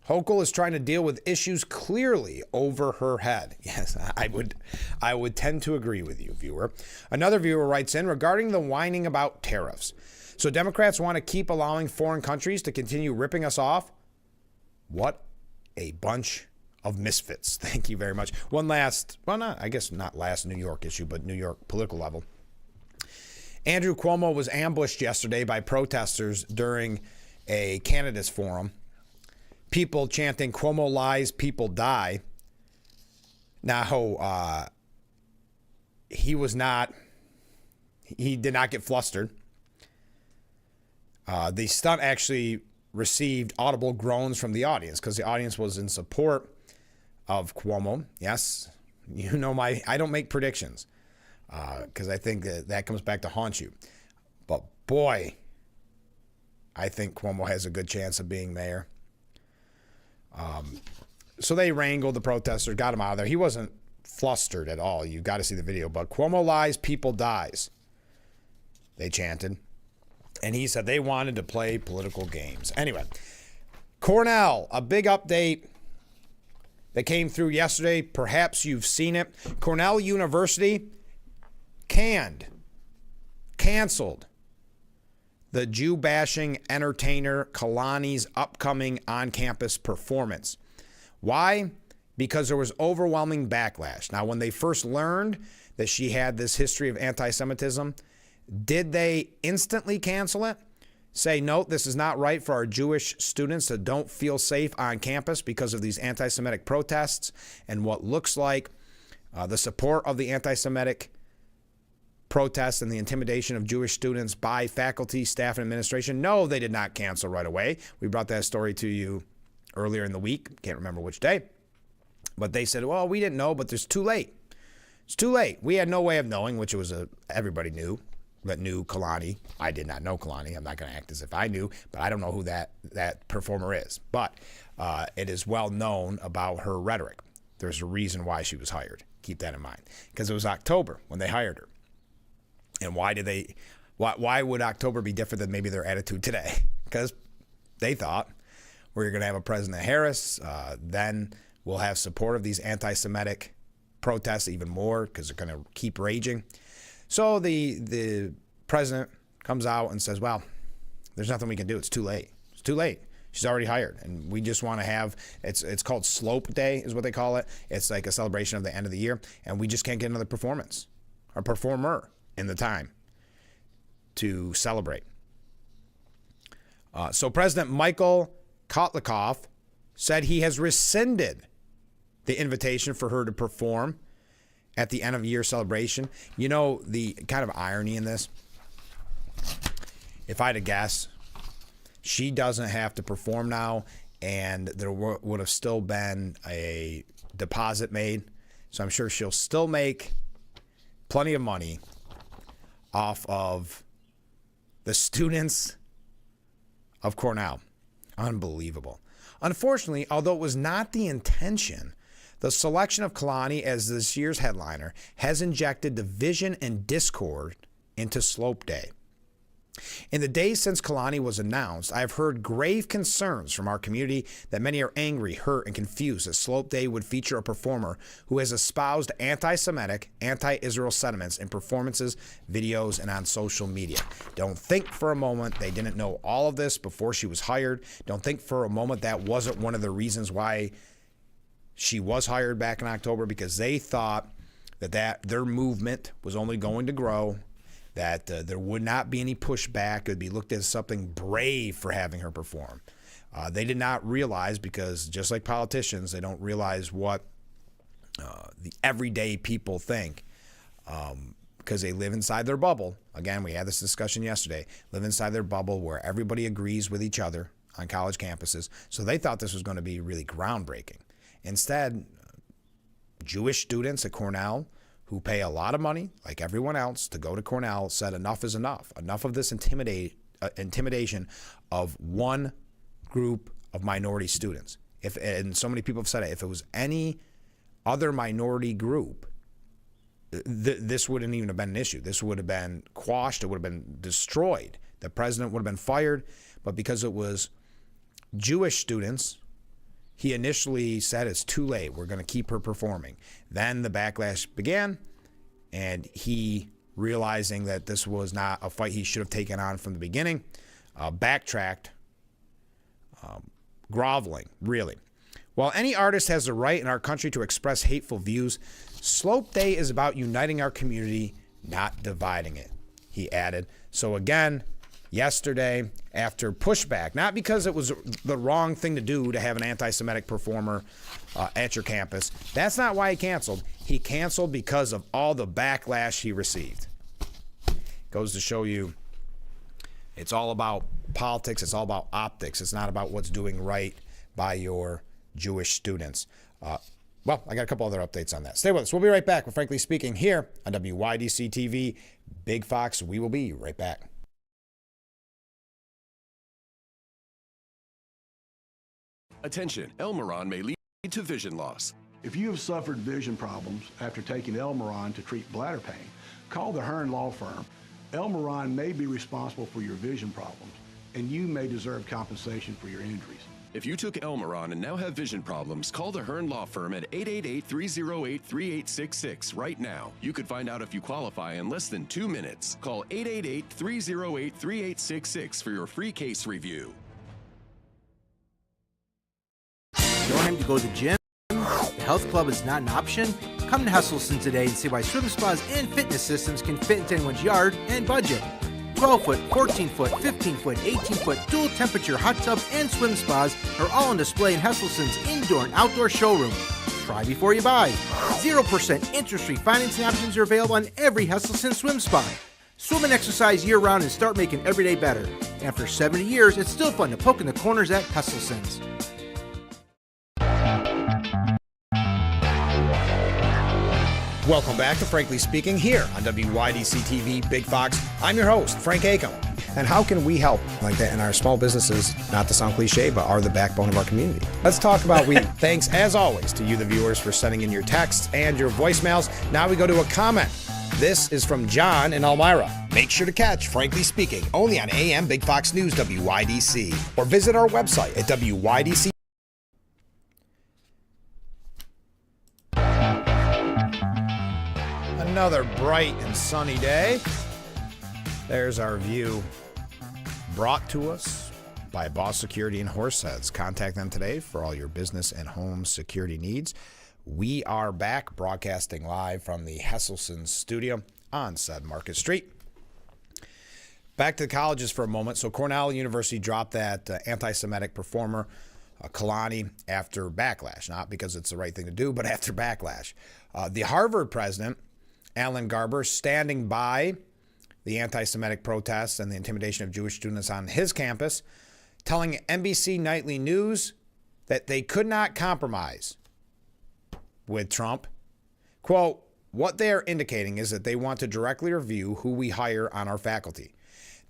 Hochul is trying to deal with issues clearly over her head. Yes, I would tend to agree with you, viewer. Another viewer writes in regarding the whining about tariffs. So Democrats want to keep allowing foreign countries to continue ripping us off? What a bunch of misfits. Thank you very much. One last, well, not, I guess not last New York issue, but New York political level. Andrew Cuomo was ambushed yesterday by protesters during a candidates forum. People chanting, "Cuomo lies, people die." Now, he did not get flustered. The stunt actually received audible groans from the audience because the audience was in support of Cuomo. Yes, you know I don't make predictions because I think that comes back to haunt you. But boy, I think Cuomo has a good chance of being mayor. So they wrangled the protesters, got him out of there. He wasn't flustered at all. You got to see the video. But Cuomo lies, people dies, they chanted. And he said they wanted to play political games. Anyway, Cornell, a big update that came through yesterday. Perhaps you've seen it. Cornell University canceled the Jew-bashing entertainer Kalani's upcoming on-campus performance. Why? Because there was overwhelming backlash. Now, when they first learned that she had this history of anti-Semitism, did they instantly cancel it? Say, no, this is not right for our Jewish students that don't feel safe on campus because of these anti-Semitic protests and what looks like the support of the anti-Semitic protests and the intimidation of Jewish students by faculty, staff, and administration? No, they did not cancel right away. We brought that story to you earlier in the week. Can't remember which day. But they said, well, we didn't know, but it's too late. It's too late. We had no way of knowing, which was everybody knew Kalani. I did not know Kalani. I'm not going to act as if I knew, but I don't know who that performer is. But it is well known about her rhetoric. There's a reason why she was hired. Keep that in mind. Because it was October when they hired her. And why would October be different than maybe their attitude today? Because they thought we're going to have a President Harris, then we'll have support of these anti-Semitic protests even more because they're going to keep raging. So the president comes out and says, well, there's nothing we can do. It's too late. It's too late. She's already hired. And we just want to have, it's called Slope Day is what they call it. It's like a celebration of the end of the year. And we just can't get another performance or performer in the time to celebrate. So President Michael Kotlikoff said he has rescinded the invitation for her to perform at the end of year celebration. You know, the kind of irony in this, if I had to guess, she doesn't have to perform now, and there would have still been a deposit made. So I'm sure she'll still make plenty of money off of the students of Cornell. Unbelievable. Unfortunately, although it was not the intention, the selection of Kalani as this year's headliner has injected division and discord into Slope Day. In the days since Kalani was announced, I have heard grave concerns from our community that many are angry, hurt, and confused that Slope Day would feature a performer who has espoused anti-Semitic, anti-Israel sentiments in performances, videos, and on social media. Don't think for a moment they didn't know all of this before she was hired. Don't think for a moment that wasn't one of the reasons why she was hired back in October, because they thought that their movement was only going to grow, that there would not be any pushback. It would be looked at as something brave for having her perform. They did not realize, because just like politicians, they don't realize what the everyday people think because they live inside their bubble. Again, we had this discussion yesterday. Live inside their bubble where everybody agrees with each other on college campuses. So they thought this was going to be really groundbreaking. Instead, Jewish students at Cornell who pay a lot of money, like everyone else, to go to Cornell, said enough is enough. Enough of this intimidation of one group of minority students. And so many people have said it, if it was any other minority group, this wouldn't even have been an issue. This would have been quashed. It would have been destroyed. The president would have been fired. But because it was Jewish students he initially said it's too late. We're going to keep her performing. Then the backlash began, and he, realizing that this was not a fight he should have taken on from the beginning, backtracked, groveling, really. While any artist has the right in our country to express hateful views, Slope Day is about uniting our community, not dividing it, he added. So again, yesterday, after pushback, not because it was the wrong thing to do to have an anti-Semitic performer at your campus, that's not why he canceled. He canceled because of all the backlash he received. Goes to show you, it's all about politics, it's all about optics, it's not about what's doing right by your Jewish students. Well, I got a couple other updates on that. Stay with us. We'll be right back with Frankly Speaking here on WYDC TV. Big Fox, we will be right back. Attention, Elmeron may lead to vision loss. If you have suffered vision problems after taking Elmeron to treat bladder pain, call the Hearn Law Firm. Elmeron may be responsible for your vision problems, and you may deserve compensation for your injuries. If you took Elmeron and now have vision problems, call the Hearn Law Firm at 888-308-3866 right now. You could find out if you qualify in less than 2 minutes. Call 888-308-3866 for your free case review. No time to go to the gym? The health club is not an option? Come to Hesselson today and see why swim spas and fitness systems can fit into anyone's yard and budget. 12-foot, 14-foot, 15-foot, 18-foot dual temperature hot tubs and swim spas are all on display in Hesselson's indoor and outdoor showroom. Try before you buy. 0% interest-free financing options are available on every Hesselson swim spa. Swim and exercise year-round and start making every day better. After 70 years, it's still fun to poke in the corners at Hesselson's. Welcome back to Frankly Speaking here on WYDC TV Big Fox. I'm your host, Frank Acom. And how can we help like that in our small businesses, not to sound cliche, but are the backbone of our community? Let's talk about we. Thanks, as always, to you, the viewers, for sending in your texts and your voicemails. Now we go to a comment. This is from John in Elmira. Make sure to catch Frankly Speaking only on AM Big Fox News WYDC, or visit our website at WYDC. Another bright and sunny day. There's our view, brought to us by Boss Security in Horseheads. Contact them today for all your business and home security needs. We are back broadcasting live from the Hesselson studio on said Market Street. Back to the colleges for a moment. So Cornell University dropped that anti-Semitic performer, Kalani, after backlash. Not because it's the right thing to do, but after backlash. The Harvard president, Alan Garber, standing by the anti-Semitic protests and the intimidation of Jewish students on his campus, telling NBC Nightly News that they could not compromise with Trump. Quote, what they are indicating is that they want to directly review who we hire on our faculty.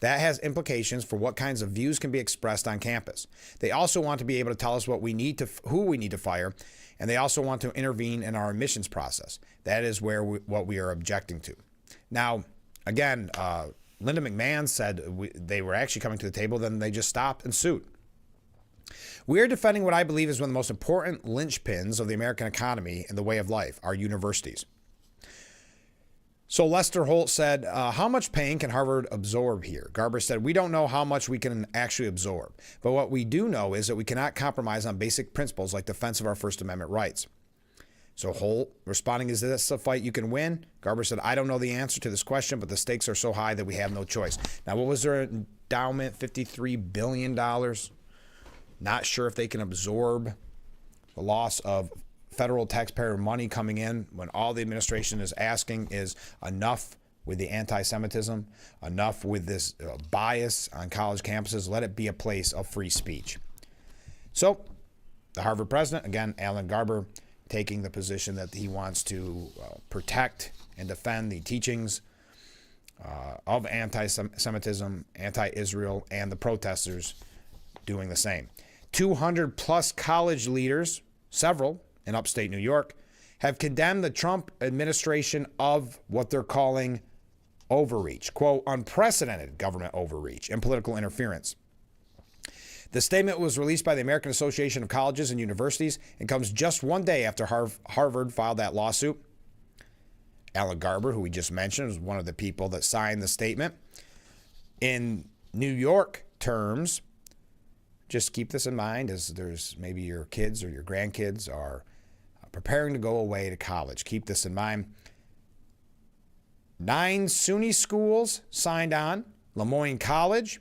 That has implications for what kinds of views can be expressed on campus. They also want to be able to tell us what we need to, who we need to fire, and they also want to intervene in our admissions process. That is what we are objecting to. Now, again, Linda McMahon said they were actually coming to the table, then they just stopped and sued. We are defending what I believe is one of the most important linchpins of the American economy and the way of life, our universities. So Lester Holt said, how much pain can Harvard absorb here? Garber said, we don't know how much we can actually absorb. But what we do know is that we cannot compromise on basic principles like defense of our First Amendment rights. So Holt responding, is this a fight you can win? Garber said, I don't know the answer to this question, but the stakes are so high that we have no choice. Now, what was their endowment? $53 billion. Not sure if they can absorb the loss of federal taxpayer money coming in when all the administration is asking is enough with the anti-Semitism, enough with this bias on college campuses. Let it be a place of free speech. So the Harvard president, again, Alan Garber, taking the position that he wants to protect and defend the teachings of anti-Semitism, anti-Israel, and the protesters doing the same. 200 plus college leaders, several in upstate New York, have condemned the Trump administration of what they're calling overreach, quote, unprecedented government overreach and political interference. The statement was released by the American Association of Colleges and Universities and comes just one day after Harvard filed that lawsuit. Alan Garber, who we just mentioned, was one of the people that signed the statement. In New York terms, just keep this in mind as there's maybe your kids or your grandkids are preparing to go away to college. Keep this in mind. 9 SUNY schools signed on: Lemoyne College,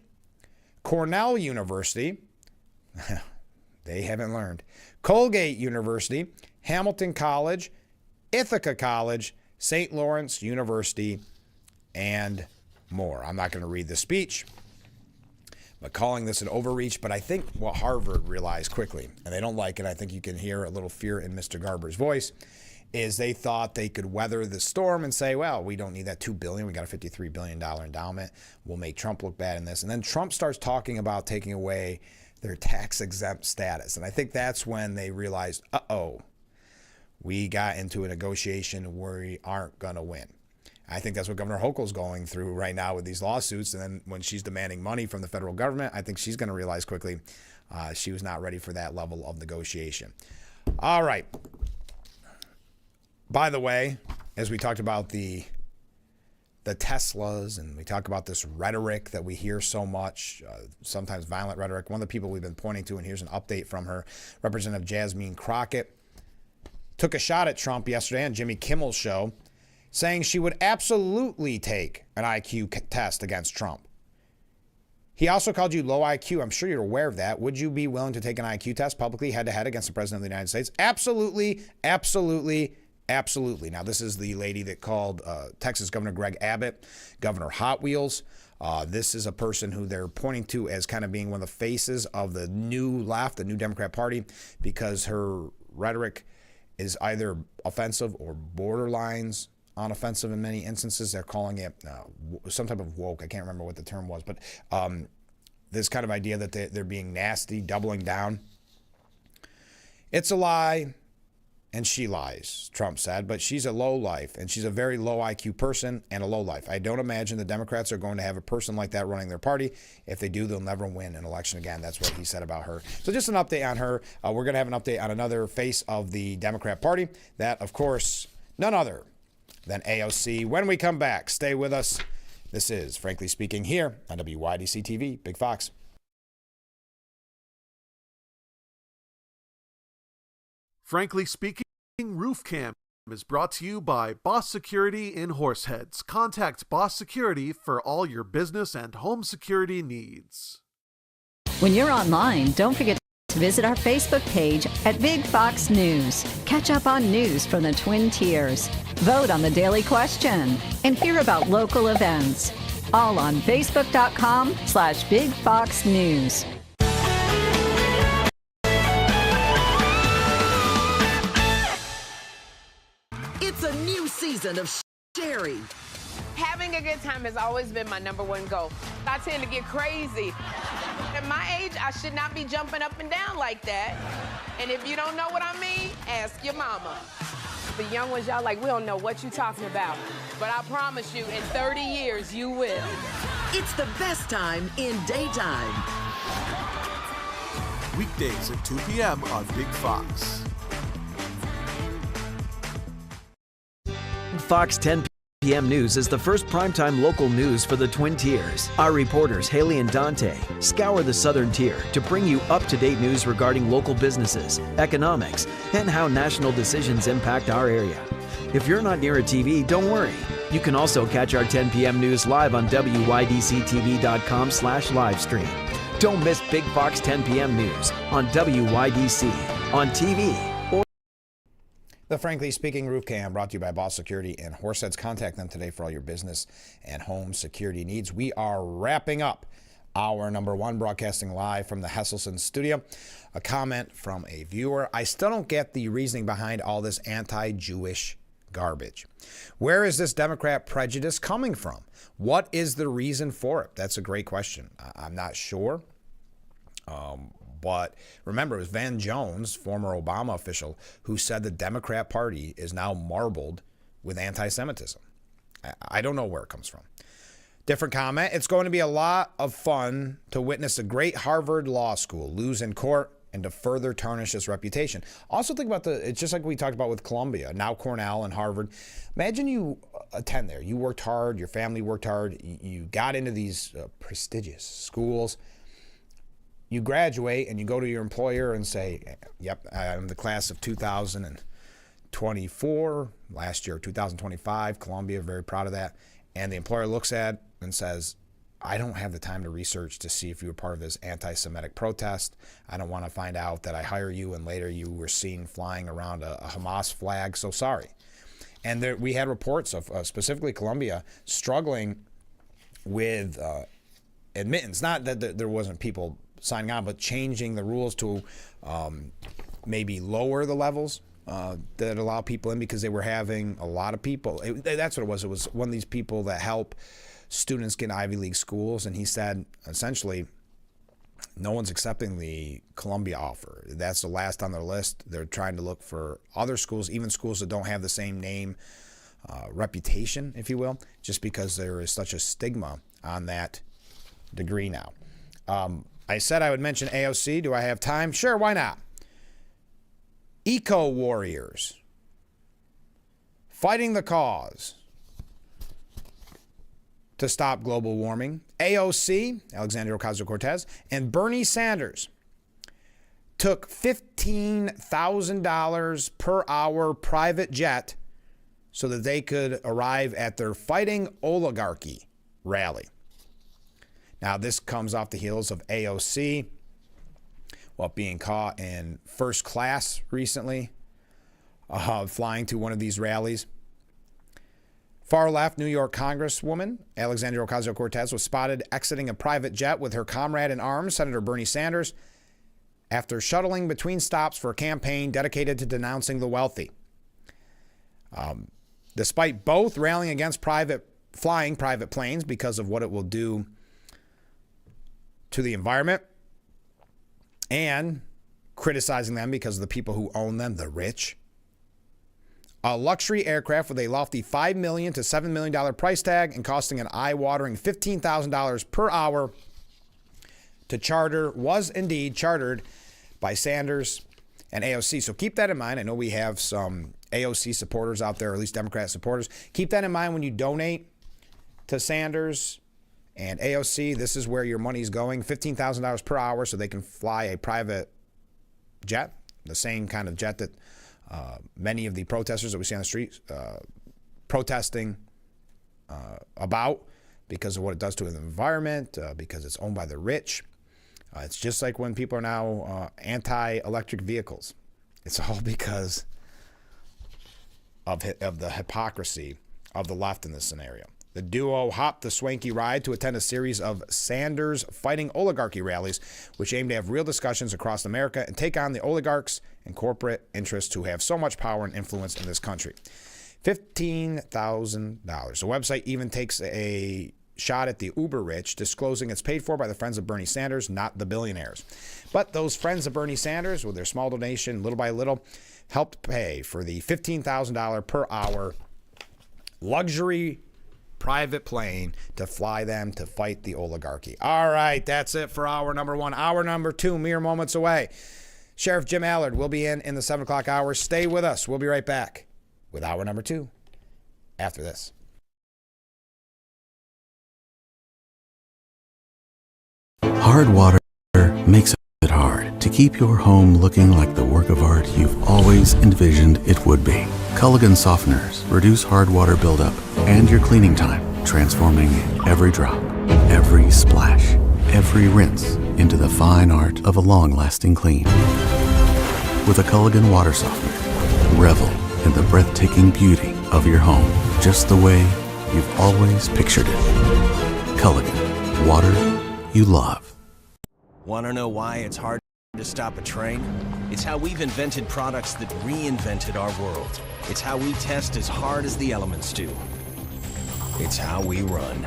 Cornell University, they haven't learned, Colgate University, Hamilton College, Ithaca College, St. Lawrence University, and more. I'm not going to read the speech, but calling this an overreach. But I think what Harvard realized quickly, and they don't like it, I think you can hear a little fear in Mr. Garber's voice, is they thought they could weather the storm and say, well, we don't need that $2 billion. We got a $53 billion endowment. We'll make Trump look bad in this. And then Trump starts talking about taking away their tax-exempt status. And I think that's when they realized, uh-oh, we got into a negotiation where we aren't going to win. I think that's what Governor Hochul's going through right now with these lawsuits. And then when she's demanding money from the federal government, I think she's going to realize quickly she was not ready for that level of negotiation. All right. By the way, as we talked about the Teslas, and we talk about this rhetoric that we hear so much, sometimes violent rhetoric, one of the people we've been pointing to, and here's an update from her, Representative Jasmine Crockett, took a shot at Trump yesterday on Jimmy Kimmel's show, saying she would absolutely take an IQ test against Trump. He also called you low IQ. I'm sure you're aware of that. Would you be willing to take an IQ test publicly head-to-head against the President of the United States? Absolutely, absolutely, absolutely. Now, this is the lady that called Texas Governor Greg Abbott Governor Hot Wheels. This is a person who they're pointing to as kind of being one of the faces of the new left, the new Democrat Party, because her rhetoric is either offensive or borderlines on offensive in many instances. They're calling it some type of woke. I can't remember what the term was, but this kind of idea that they're being nasty, doubling down. It's a lie. And she lies, Trump said, but she's a low life, and she's a very low IQ person and a low life. I don't imagine the Democrats are going to have a person like that running their party. If they do, they'll never win an election again. That's what he said about her. So just an update on her. We're going to have an update on another face of the Democrat Party. That, of course, none other than AOC. When we come back, stay with us. This is Frankly Speaking here on WYDC TV, Big Fox. Frankly Speaking, Roof Cam is brought to you by Boss Security in Horseheads. Contact Boss Security for all your business and home security needs. When you're online, don't forget to visit our Facebook page at Big Fox News. Catch up on news from the Twin Tiers. Vote on the daily question and hear about local events. All on Facebook.com/Big Fox News. It's a new season of Sherry. Having a good time has always been my #1 goal. I tend to get crazy. At my age, I should not be jumping up and down like that. And if you don't know what I mean, ask your mama. The young ones, y'all like, we don't know what you're talking about. But I promise you, in 30 years, you will. It's the best time in daytime. Weekdays at 2 p.m. on Big Fox. Fox 10 p.m. News is the first primetime local news for the Twin Tiers. Our reporters, Haley and Dante, scour the southern tier to bring you up-to-date news regarding local businesses, economics, and how national decisions impact our area. If you're not near a TV, don't worry. You can also catch our 10 p.m. news live on WYDCTV.com/livestream. Don't miss Big Fox 10 p.m. News on WYDC, on TV, or... The Frankly Speaking Roof Cam brought to you by Boss Security and Horseheads. Contact them today for all your business and home security needs. We are wrapping up our #1, broadcasting live from the Hesselson studio. A comment from a viewer. I still don't get the reasoning behind all this anti-Jewish garbage. Where is this Democrat prejudice coming from? What is the reason for it? That's a great question. I'm not sure. But remember, it was Van Jones, former Obama official, who said the Democrat Party is now marbled with anti-Semitism. I don't know where it comes from. Different comment. It's going to be a lot of fun to witness a great Harvard Law School lose in court and to further tarnish its reputation. Also think about it's just like we talked about with Columbia, now Cornell and Harvard. Imagine you attend there. You worked hard, your family worked hard, you got into these prestigious schools. You graduate and you go to your employer and say, yep, I'm the class of 2024, last year 2025, Columbia, very proud of that. And the employer looks at and says, I don't have the time to research to see if you were part of this anti-Semitic protest. I don't want to find out that I hire you and later you were seen flying around a Hamas flag. So sorry. And we had reports of specifically Columbia struggling with admittance. Not that there wasn't people signing on, but changing the rules to maybe lower the levels that allow people in, because they were having a lot of people. That's what it was. It was one of these people that help students get in Ivy League schools, and he said essentially no one's accepting the Columbia offer. That's the last on their list. They're trying to look for other schools, even schools that don't have the same name, reputation, if you will, just because there is such a stigma on that degree now. I said I would mention AOC. Do I have time? Sure, why not? Eco warriors fighting the cause to stop global warming. AOC, Alexandria Ocasio-Cortez, and Bernie Sanders took $15,000 per hour private jet so that they could arrive at their Fighting Oligarchy rally. Now, this comes off the heels of AOC, being caught in first class recently, flying to one of these rallies. Far left New York Congresswoman Alexandria Ocasio-Cortez was spotted exiting a private jet with her comrade in arms, Senator Bernie Sanders, after shuttling between stops for a campaign dedicated to denouncing the wealthy. Despite both rallying against flying private planes because of what it will do to the environment and criticizing them because of the people who own them, the rich, a luxury aircraft with a lofty $5 million to $7 million price tag and costing an eye-watering $15,000 per hour to charter was indeed chartered by Sanders and AOC. So keep that in mind. I know we have some AOC supporters out there, or at least Democrat supporters. Keep that in mind when you donate to Sanders and AOC. This is where your money's going, $15,000 per hour so they can fly a private jet, the same kind of jet that many of the protesters that we see on the streets protesting about because of what it does to the environment, because it's owned by the rich. It's just like when people are now anti-electric vehicles. It's all because of the hypocrisy of the left in this scenario. The duo hopped the swanky ride to attend a series of Sanders Fighting Oligarchy rallies, which aim to have real discussions across America and take on the oligarchs and corporate interests who have so much power and influence in this country. $15,000. The website even takes a shot at the uber rich, disclosing it's paid for by the friends of Bernie Sanders, not the billionaires. But those friends of Bernie Sanders, with their small donation, little by little, helped pay for the $15,000 per hour luxury private plane to fly them to fight the oligarchy. All right, that's it for hour number one. Hour number two, mere moments away. Sheriff Jim Allard will be in the 7 o'clock hour. Stay with us. We'll be right back with hour number two after this. Hard water makes it hard to keep your home looking like the work of art you've always envisioned it would be. Culligan softeners reduce hard water buildup and your cleaning time, transforming every drop, every splash, every rinse into the fine art of a long-lasting clean. With a Culligan water softener, revel in the breathtaking beauty of your home, just the way you've always pictured it. Culligan, water you love. Want to know why it's hard to stop a train? It's how we've invented products that reinvented our world. It's how we test as hard as the elements do. It's how we run.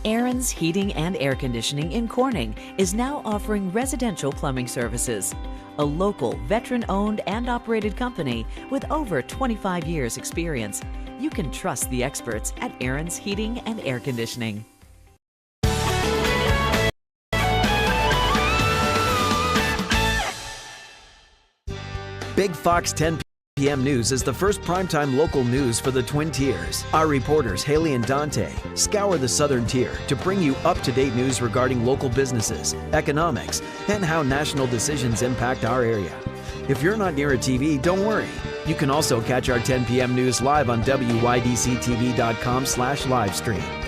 Aaron's Heating and Air Conditioning in Corning is now offering residential plumbing services. A local, veteran-owned and operated company with over 25 years experience. you can trust the experts at Aaron's Heating and Air Conditioning. Big Fox 10 p.m. News is the first primetime local news for the Twin Tiers. Our reporters, Haley and Dante, scour the southern tier to bring you up-to-date news regarding local businesses, economics, and how national decisions impact our area. If you're not near a TV, don't worry. You can also catch our 10 p.m. news live on WYDCTV.com/livestream.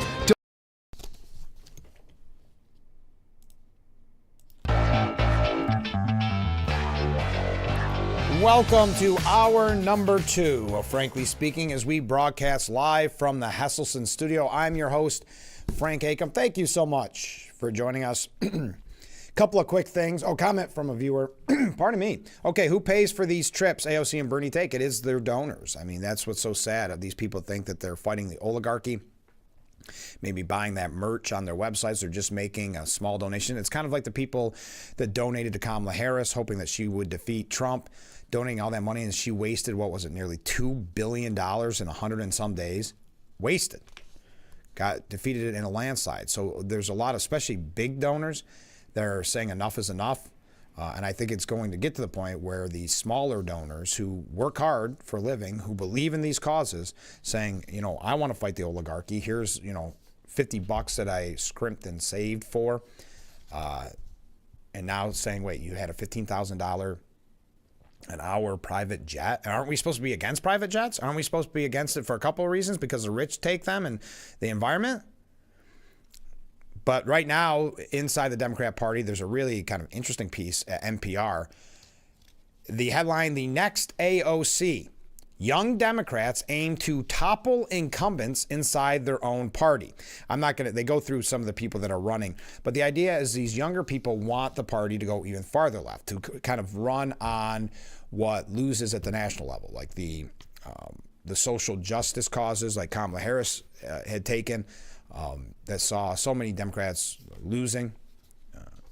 Welcome to hour number 2 of Frankly Speaking as we broadcast live from the Hesselson studio. I'm your host, Frank Acom. Thank you so much for joining us. Couple of quick things. Comment from a viewer. Pardon me. Okay, who pays for these trips AOC and Bernie take? It is their donors. I mean, that's what's so sad. These people think that they're fighting the oligarchy, maybe buying that merch on their websites or just making a small donation. It's kind of like the people that donated to Kamala Harris, hoping that she would defeat Trump, donating all that money, and she wasted, what was it, nearly $2 billion in 100 and some days? Wasted. Got defeated in a landslide. So there's a lot of, especially big donors, that are saying enough is enough. And I think it's going to get to the point where the smaller donors who work hard for a living, who believe in these causes, saying, you know, I want to fight the oligarchy. Here's, you know, $50 that I scrimped and saved for. And now saying, wait, you had a $15,000 an hour private jet. And aren't we supposed to be against private jets? Aren't we supposed to be against it for a couple of reasons? Because the rich take them and the environment? But right now, inside the Democrat Party, there's a really kind of interesting piece at NPR. The headline, the next AOC, young Democrats aim to topple incumbents inside their own party. I'm not going to, they go through some of the people that are running, but the idea is these younger people want the party to go even farther left, to kind of run on what loses at the national level, like the social justice causes like Kamala Harris had taken, that saw so many Democrats losing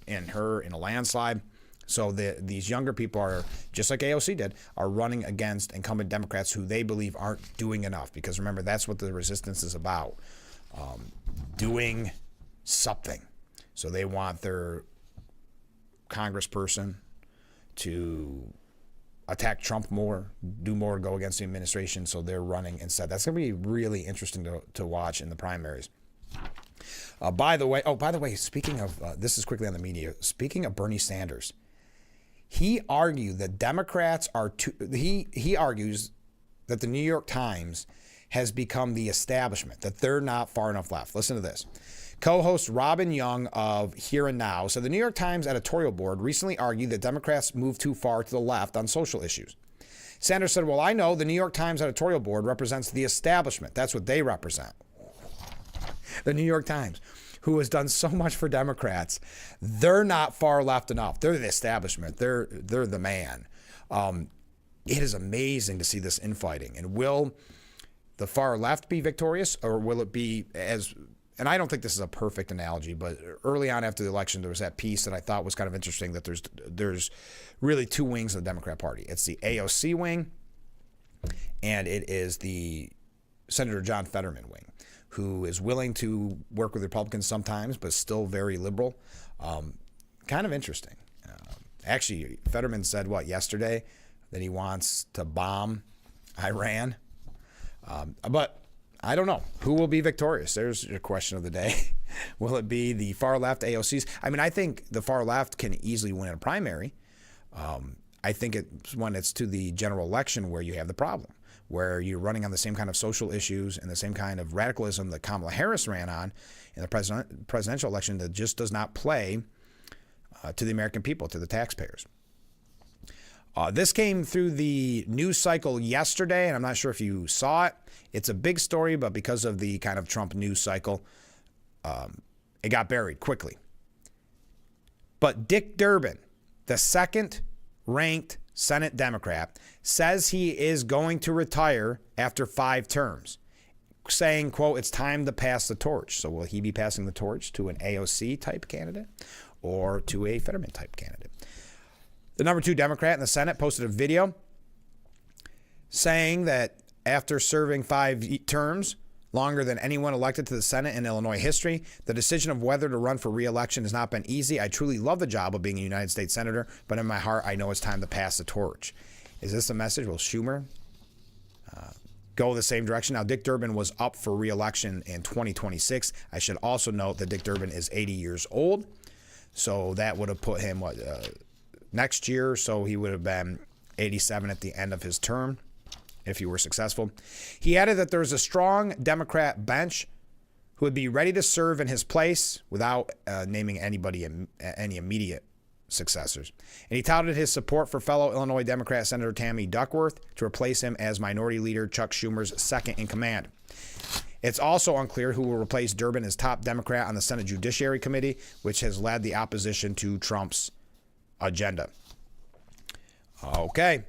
in a landslide. So these younger people are, just like AOC did, are running against incumbent Democrats who they believe aren't doing enough. Because remember, that's what the resistance is about, doing something. So they want their congressperson to attack Trump more, do more, go against the administration. So they're running instead. That's going to be really interesting to watch in the primaries. By the way, speaking of, this is quickly on the media, speaking of Bernie Sanders, he argued that Democrats are he argues that the New York Times has become the establishment, that they're not far enough left. Listen to this. Co-host Robin Young of Here and Now said the New York Times editorial board recently argued that Democrats move too far to the left on social issues. Sanders said, well, I know the New York Times editorial board represents the establishment. That's what they represent. The New York Times, who has done so much for Democrats, they're not far left enough. They're the establishment. They're the man. It is amazing to see this infighting. And will the far left be victorious, or will it be as... And I don't think this is a perfect analogy, but early on after the election, there was that piece that I thought was kind of interesting, that there's really two wings of the Democrat Party. It's the AOC wing, and it is the Senator John Fetterman wing, who is willing to work with Republicans sometimes, but still very liberal. Kind of interesting. Actually, Fetterman said, yesterday, that he wants to bomb Iran. But I don't know. Who will be victorious? There's your question of the day. Will it be the far left AOCs? I mean, I think the far left can easily win a primary. I think it's when it's to the general election where you have the problem, where you're running on the same kind of social issues and the same kind of radicalism that Kamala Harris ran on in the presidential election that just does not play to the American people, to the taxpayers. This came through the news cycle yesterday, and I'm not sure if you saw it. It's a big story, but because of the kind of Trump news cycle, it got buried quickly. But Dick Durbin, the second-ranked Senate Democrat, says he is going to retire after 5 terms, saying, quote, it's time to pass the torch. So will he be passing the torch to an AOC-type candidate or to a Fetterman-type candidate? The number 2 Democrat in the Senate posted a video saying that After serving 5 terms, longer than anyone elected to the Senate in Illinois history, the decision of whether to run for re-election has not been easy. I truly love the job of being a United States Senator, but in my heart, I know it's time to pass the torch. Is this a message? Will Schumer go the same direction? Now, Dick Durbin was up for re-election in 2026. I should also note that Dick Durbin is 80 years old, so that would have put him, next year, so he would have been 87 at the end of his term if he were successful. He added that there's a strong Democrat bench who would be ready to serve in his place without naming anybody, any immediate successors. And he touted his support for fellow Illinois Democrat Senator Tammy Duckworth to replace him as Minority Leader Chuck Schumer's second in command. It's also unclear who will replace Durbin as top Democrat on the Senate Judiciary Committee, which has led the opposition to Trump's agenda. Okay.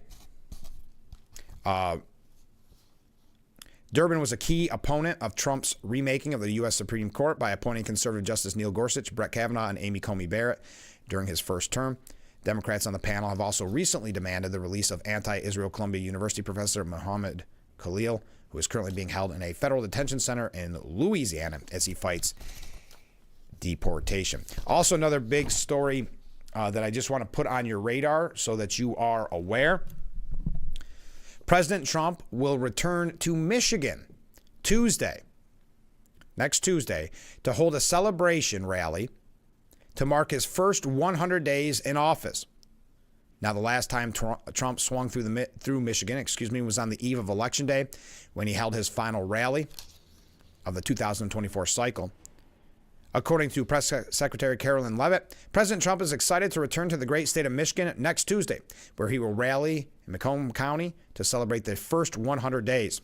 Durbin was a key opponent of Trump's remaking of the U.S. Supreme Court by appointing conservative Justice Neil Gorsuch, Brett Kavanaugh, and Amy Coney Barrett during his first term. Democrats on the panel have also recently demanded the release of anti-Israel Columbia University professor Mohammed Khalil, who is currently being held in a federal detention center in Louisiana as he fights deportation. Also, another big story that I just want to put on your radar so that you are aware. President Trump will return to Michigan next Tuesday, to hold a celebration rally to mark his first 100 days in office. Now, the last time Trump swung through Michigan, was on the eve of Election Day when he held his final rally of the 2024 cycle. According to Press Secretary Carolyn Leavitt, President Trump is excited to return to the great state of Michigan next Tuesday, where he will rally in Macomb County to celebrate the first 100 days.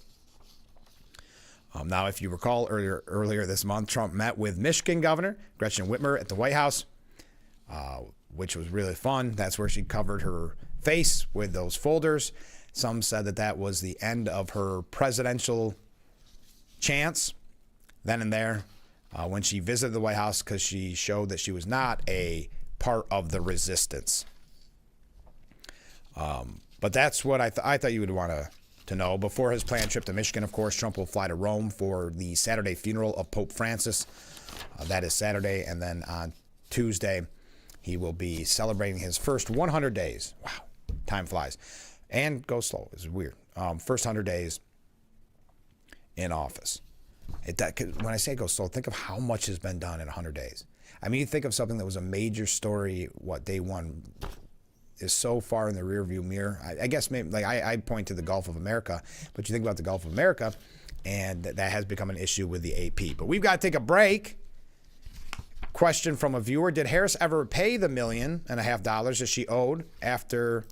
Now, if you recall, earlier this month, Trump met with Michigan Governor Gretchen Whitmer at the White House, which was really fun. That's where she covered her face with those folders. Some said that was the end of her presidential chance then and there. When she visited the White House, because she showed that she was not a part of the resistance. But that's what I thought you would want to know. Before his planned trip to Michigan, of course, Trump will fly to Rome for the Saturday funeral of Pope Francis. That is Saturday. And then on Tuesday, he will be celebrating his first 100 days. Wow, time flies. And goes slow. It's weird. First 100 days in office. When I say go slow, think of how much has been done in 100 days. I mean, you think of something that was a major story, day one is so far in the rearview mirror. I guess maybe I point to the Gulf of America, but you think about the Gulf of America, and that has become an issue with the AP. But we've got to take a break. Question from a viewer: did Harris ever pay the $1.5 million that she owed after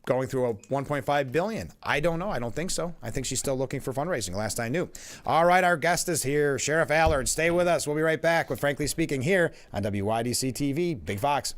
going through a $1.5 billion? I don't know. I don't think so. I think she's still looking for fundraising, last I knew. All right, our guest is here, Sheriff Allard. Stay with us. We'll be right back with Frankly Speaking here on WYDC TV, Big Fox.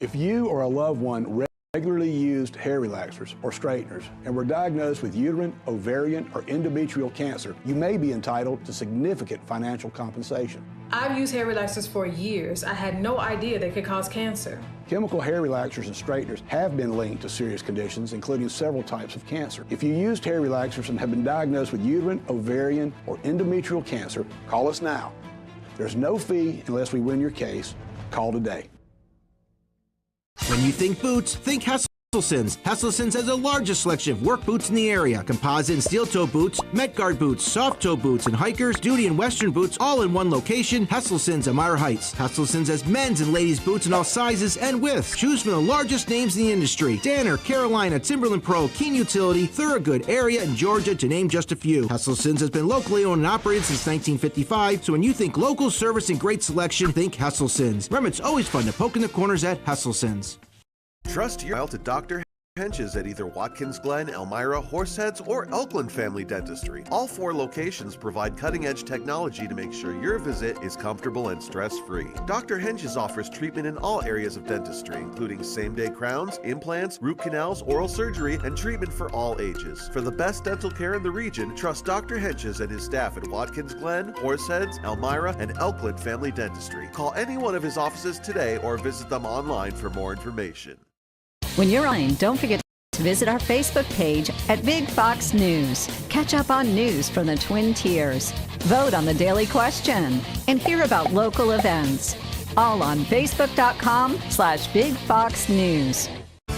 If you or a loved one regularly used hair relaxers or straighteners and were diagnosed with uterine, ovarian, or endometrial cancer, you may be entitled to significant financial compensation. I've used hair relaxers for years. I had no idea they could cause cancer. Chemical hair relaxers and straighteners have been linked to serious conditions, including several types of cancer. If you used hair relaxers and have been diagnosed with uterine, ovarian, or endometrial cancer, call us now. There's no fee unless we win your case. Call today. When you think boots, think Hesselsons. Hesselsons has the largest selection of work boots in the area. Composite and steel toe boots, Met Guard boots, soft toe boots, and hikers, duty and western boots, all in one location. Hesselsons, Elmira Heights. Hesselsons has men's and ladies boots in all sizes and widths. Choose from the largest names in the industry: Danner, Carolina, Timberland Pro, Keen Utility, Thorogood, Area, and Georgia, to name just a few. Hesselsons has been locally owned and operated since 1955, so when you think local service and great selection, think Hesselsons. Remember, it's always fun to poke in the corners at Hesselsons. Trust your to Dr. Hench's at either Watkins Glen, Elmira, Horseheads, or Elkland Family Dentistry. All 4 locations provide cutting-edge technology to make sure your visit is comfortable and stress-free. Dr. Hench's offers treatment in all areas of dentistry, including same-day crowns, implants, root canals, oral surgery, and treatment for all ages. For the best dental care in the region, trust Dr. Hench's and his staff at Watkins Glen, Horseheads, Elmira, and Elkland Family Dentistry. Call any one of his offices today or visit them online for more information. When you're online, don't forget to visit our Facebook page at Big Fox News. Catch up on news from the Twin Tiers. Vote on the daily question and hear about local events. All on Facebook.com/Big Fox News.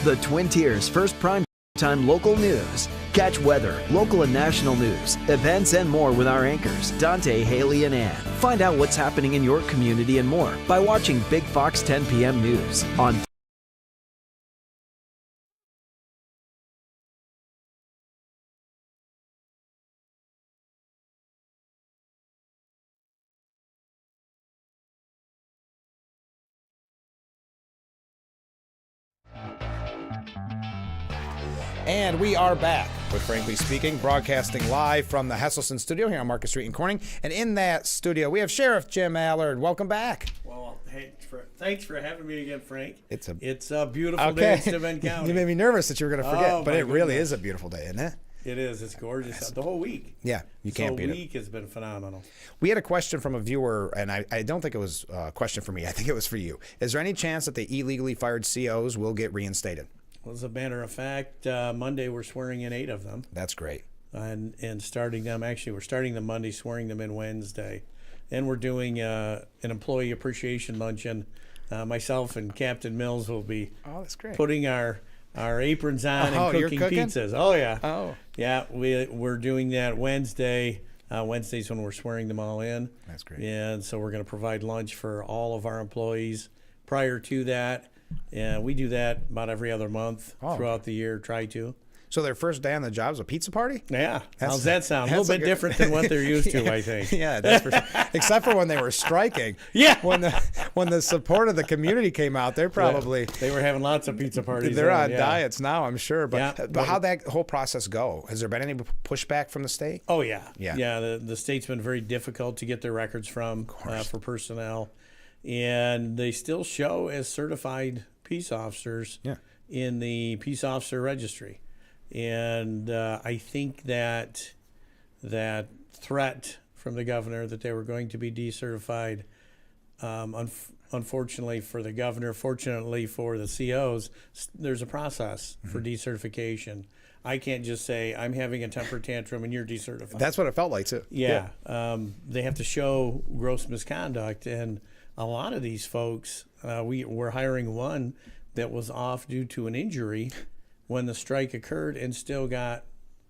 The Twin Tiers' first prime-time local news. Catch weather, local and national news, events, and more with our anchors, Dante, Haley, and Ann. Find out what's happening in your community and more by watching Big Fox 10 p.m. News on And we are back with Frankly Speaking, broadcasting live from the Hesselson studio here on Market Street in Corning. And in that studio, we have Sheriff Jim Allard. Welcome back. Well, hey, thanks for having me again, Frank. It's a beautiful day in Steuben County. You made me nervous that you were going to forget, Oh, but my it really goodness. is a beautiful day, isn't it? It is. It's gorgeous. The whole week. Yeah, you can't beat it. The whole week has been phenomenal. We had a question from a viewer, and I don't think it was a question for me. I think it was for you. Is there any chance that the illegally fired COs will get reinstated? Well, as a matter of fact, Monday we're swearing in 8 of them. That's great. And starting them, actually, we're starting them Monday, swearing them in Wednesday. Then we're doing an employee appreciation luncheon. Myself and Captain Mills will be that's great. putting our aprons on and you're cooking cooking pizzas. Oh, yeah. Oh. Yeah, we're doing that Wednesday. Wednesday's when we're swearing them all in. That's great. And so we're going to provide lunch for all of our employees. Prior to that, we do that about every other month throughout the year, try to. So their first day on the job is a pizza party? Yeah. How's that sound? A little bit different than what they're used to, I think. Yeah, that's for sure. Except for when they were striking. Yeah. When the support of the community came out, they're probably... They were having lots of pizza parties. They're on diets now, I'm sure. But, Yeah. but how'd that whole process go? Has there been any pushback from the state? Oh, yeah. Yeah. Yeah, the state's been very difficult to get their records from for personnel. And they still show as certified peace officers in the peace officer registry. And I think that threat from the governor that they were going to be decertified, unfortunately for the governor, fortunately for the COs, there's a process for decertification. I can't just say, I'm having a temper tantrum and you're decertified. That's what it felt like, too. Yeah. They have to show gross misconduct. And a lot of these folks, we're hiring one that was off due to an injury when the strike occurred and still got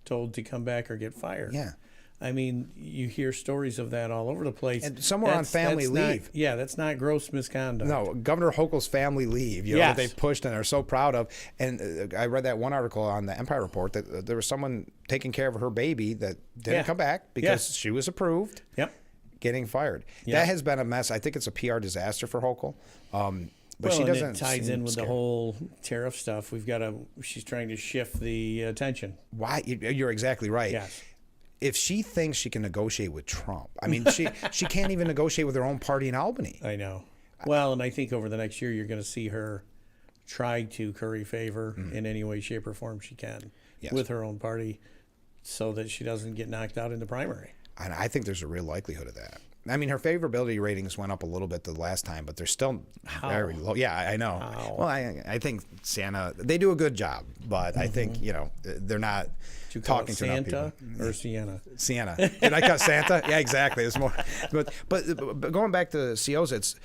told to come back or get fired. Yeah. I mean, you hear stories of that all over the place. And some were on family leave. That's not gross misconduct. No, Governor Hochul's family leave, that they've pushed and are so proud of. And I read that one article on the Empire Report that there was someone taking care of her baby that didn't come back because she was approved. Yep. Getting fired. Yep. That has been a mess. I think it's a PR disaster for Hochul. But well, she and doesn't it ties seem in with scared. the whole tariff stuff. She's trying to shift the attention. Why? You're exactly right. Yes. If she thinks she can negotiate with Trump, I mean, she can't even negotiate with her own party in Albany. I know. Well, and I think over the next year you're going to see her try to curry favor in any way, shape, or form she can with her own party so that she doesn't get knocked out in the primary. And I think there's a real likelihood of that. I mean, her favorability ratings went up a little bit the last time, but they're still very low. Yeah, I know. How? Well, I think Santa, they do a good job, but I think, they're not talking to enough Santa people. or Sienna? Sienna. Did I cut Santa? Yeah, exactly. It's more. But going back to COs,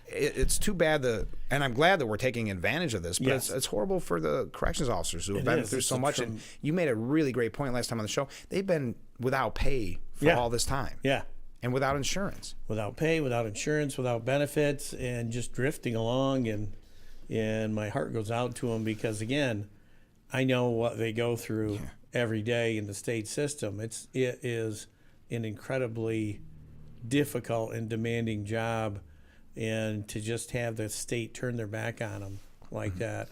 it's too bad and I'm glad that we're taking advantage of this, but it's horrible for the corrections officers who have been through so much. And you made a really great point last time on the show. They've been without pay for all this time. Yeah. And without insurance. Without pay, without insurance, without benefits, and just drifting along. And my heart goes out to them because, again, I know what they go through every day in the state system. It is an incredibly difficult and demanding job. And to just have the state turn their back on them like that,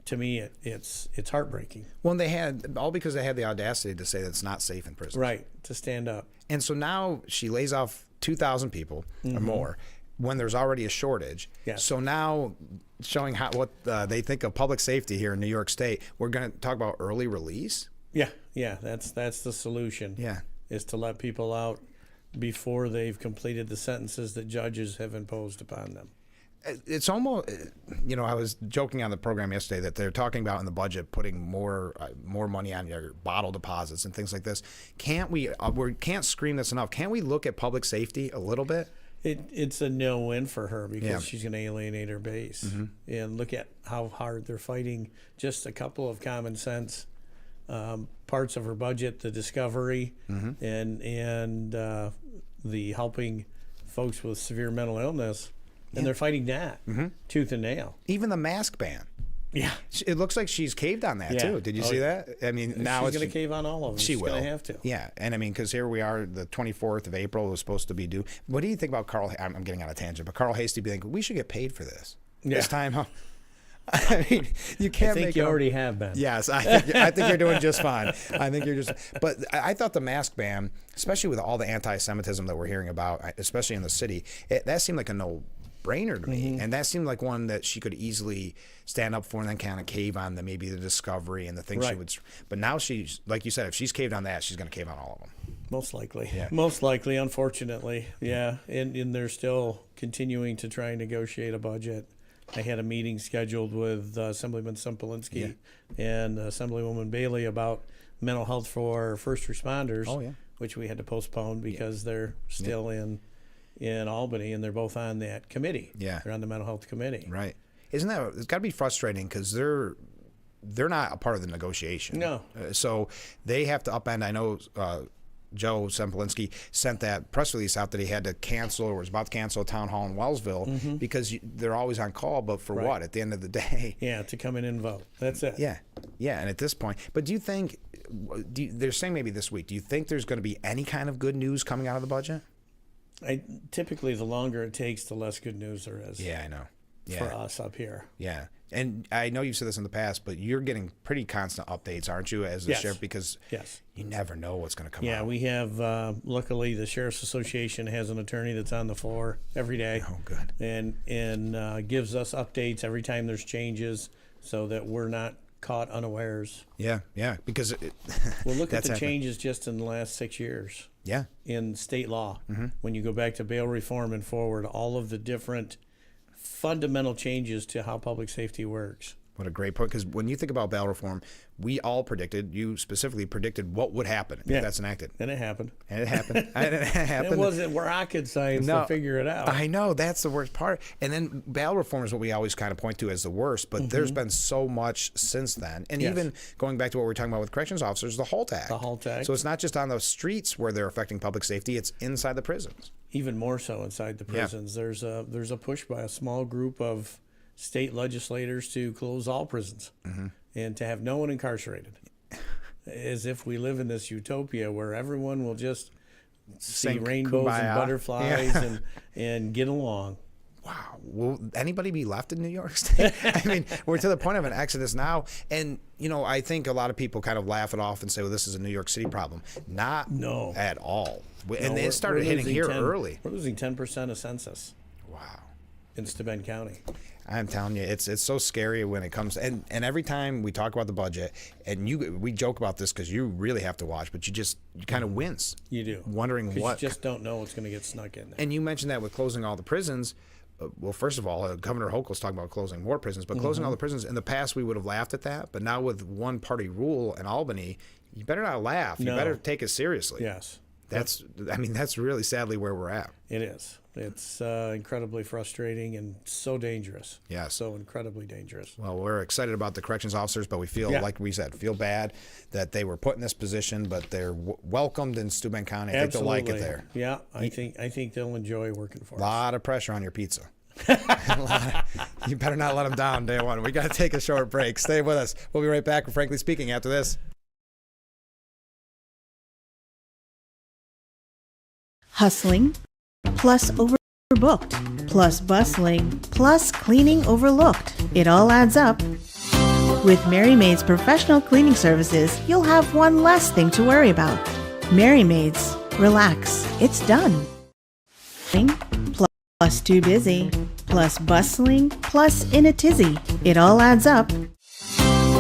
to me, it's heartbreaking. Well, they had, all because they had the audacity to say that it's not safe in prison. Right, to stand up. And so now she lays off 2,000 people or more when there's already a shortage. Yes. So now showing what they think of public safety here in New York State, we're going to talk about early release? Yeah, that's the solution. Yeah. Is to let people out before they've completed the sentences that judges have imposed upon them. It's almost, I was joking on the program yesterday that they're talking about in the budget putting more money on your bottle deposits and things like this. Can't we can't scream this enough. Can't we look at public safety a little bit? It's a no-win for her because she's going to alienate her base. And look at how hard they're fighting just a couple of common sense parts of her budget, the discovery and the helping folks with severe mental illness. And they're fighting that tooth and nail. Even the mask ban. Yeah. It looks like she's caved on that, too. Did you see that? I mean, now she's going to cave on all of them. She's will. Going to have to. Yeah. And I mean, because here we are, the 24th of April was supposed to be due. What do you think about Carl? I'm getting on a tangent, but Carl Hasty being, we should get paid for this. Yeah. This time, huh? I mean, you can't I think make you already have been. Yes, I think you're doing just fine. I think you're just. But I thought the mask ban, especially with all the anti-Semitism that we're hearing about, especially in the city, that seemed like a no-brainer to me, and that seemed like one that she could easily stand up for and then kind of cave on maybe the discovery and the things she would. But now she's, like you said, if she's caved on that, she's going to cave on all of them. Most likely. Yeah. Most likely, unfortunately. Yeah, and they're still continuing to try and negotiate a budget. I had a meeting scheduled with Assemblyman Sempolinski and Assemblywoman Bailey about mental health for first responders, which we had to postpone because they're still in Albany, and they're both on that committee. Yeah, they're on the mental health committee. Right? Isn't that? It's got to be frustrating because they're not a part of the negotiation. No. So they have to upend. I know. Joe Sempolinski sent that press release out that he had to cancel or was about to cancel a town hall in Wellsville because they're always on call, but for what? At the end of the day. Yeah, to come in and vote. That's it. Yeah. Yeah, and at this point. But do you think, they're saying maybe this week, do you think there's going to be any kind of good news coming out of the budget? Typically, the longer it takes, the less good news there is. Yeah, I know. Yeah. For us up here. Yeah. And I know you've said this in the past, but you're getting pretty constant updates, aren't you, as the sheriff? Because you never know what's going to come out. Yeah, we have, luckily, the Sheriff's Association has an attorney that's on the floor every day. Oh, good. And gives us updates every time there's changes so that we're not caught unawares. Yeah, because well, look at the changes just in the last 6 years. Yeah. In state law. When you go back to bail reform and forward, all of the different fundamental changes to how public safety works. What a great point, because when you think about bail reform, we all predicted, you specifically predicted what would happen if that's enacted. And it happened. It wasn't rocket science to figure it out. I know, that's the worst part. And then bail reform is what we always kind of point to as the worst, but there's been so much since then. And even going back to what we were talking about with corrections officers, the HALT Act. The HALT Act. So it's not just on the streets where they're affecting public safety, it's inside the prisons. Even more so inside the prisons. There's a push by a small group of state legislators to close all prisons and to have no one incarcerated, as if we live in this utopia where everyone will just see rainbows and butterflies and get along. Wow. Will anybody be left in New York State? I mean, we're to the point of an exodus now. And, I think a lot of people kind of laugh it off and say, well, this is a New York City problem. Not at all. And it started hitting here early. We're losing 10% of census. Wow. In Steuben County. I'm telling you, it's so scary when it comes, and every time we talk about the budget, and we joke about this because you really have to watch, but you kind of wince. You do. Wondering what. You just don't know what's going to get snuck in there. And you mentioned that with closing all the prisons. Well, first of all, Governor Hochul's talking about closing more prisons, but closing all the prisons, in the past we would have laughed at that, but now with one-party rule in Albany, you better not laugh. You better take it seriously. Yes. That's really sadly where we're at. It is. It's incredibly frustrating and so dangerous. Yeah. So incredibly dangerous. Well, we're excited about the corrections officers, but we feel, like we said, bad that they were put in this position, but they're welcomed in Steuben County. I think they'll like it there. Yeah, I think they'll enjoy working for us. A lot of pressure on your pizza. You better not let them down day one. We got to take a short break. Stay with us. We'll be right back with Frankly Speaking after this. Hustling, plus overbooked, plus bustling, plus cleaning overlooked. It all adds up. With Mary Maid's professional cleaning services, you'll have one less thing to worry about. Mary Maid's, relax, it's done. Plus too busy, plus bustling, plus in a tizzy. It all adds up.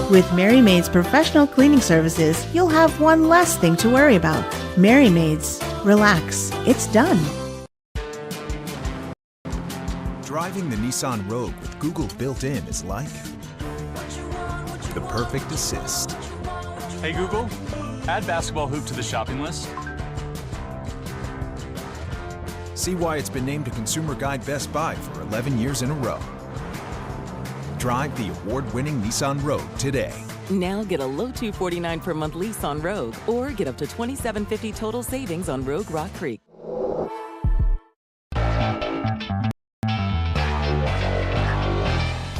With Mary Maid's professional cleaning services, you'll have one less thing to worry about. Mary Maid's, relax, it's done. Drive Driving the Nissan Rogue with Google built in is like the perfect assist. Hey Google, add basketball hoop to the shopping list. See why it's been named a Consumer Guide Best Buy for 11 years in a row. Drive the award-winning Nissan Rogue today. Now get a low $249 per month lease on Rogue, or get up to $2,750 total savings on Rogue Rock Creek.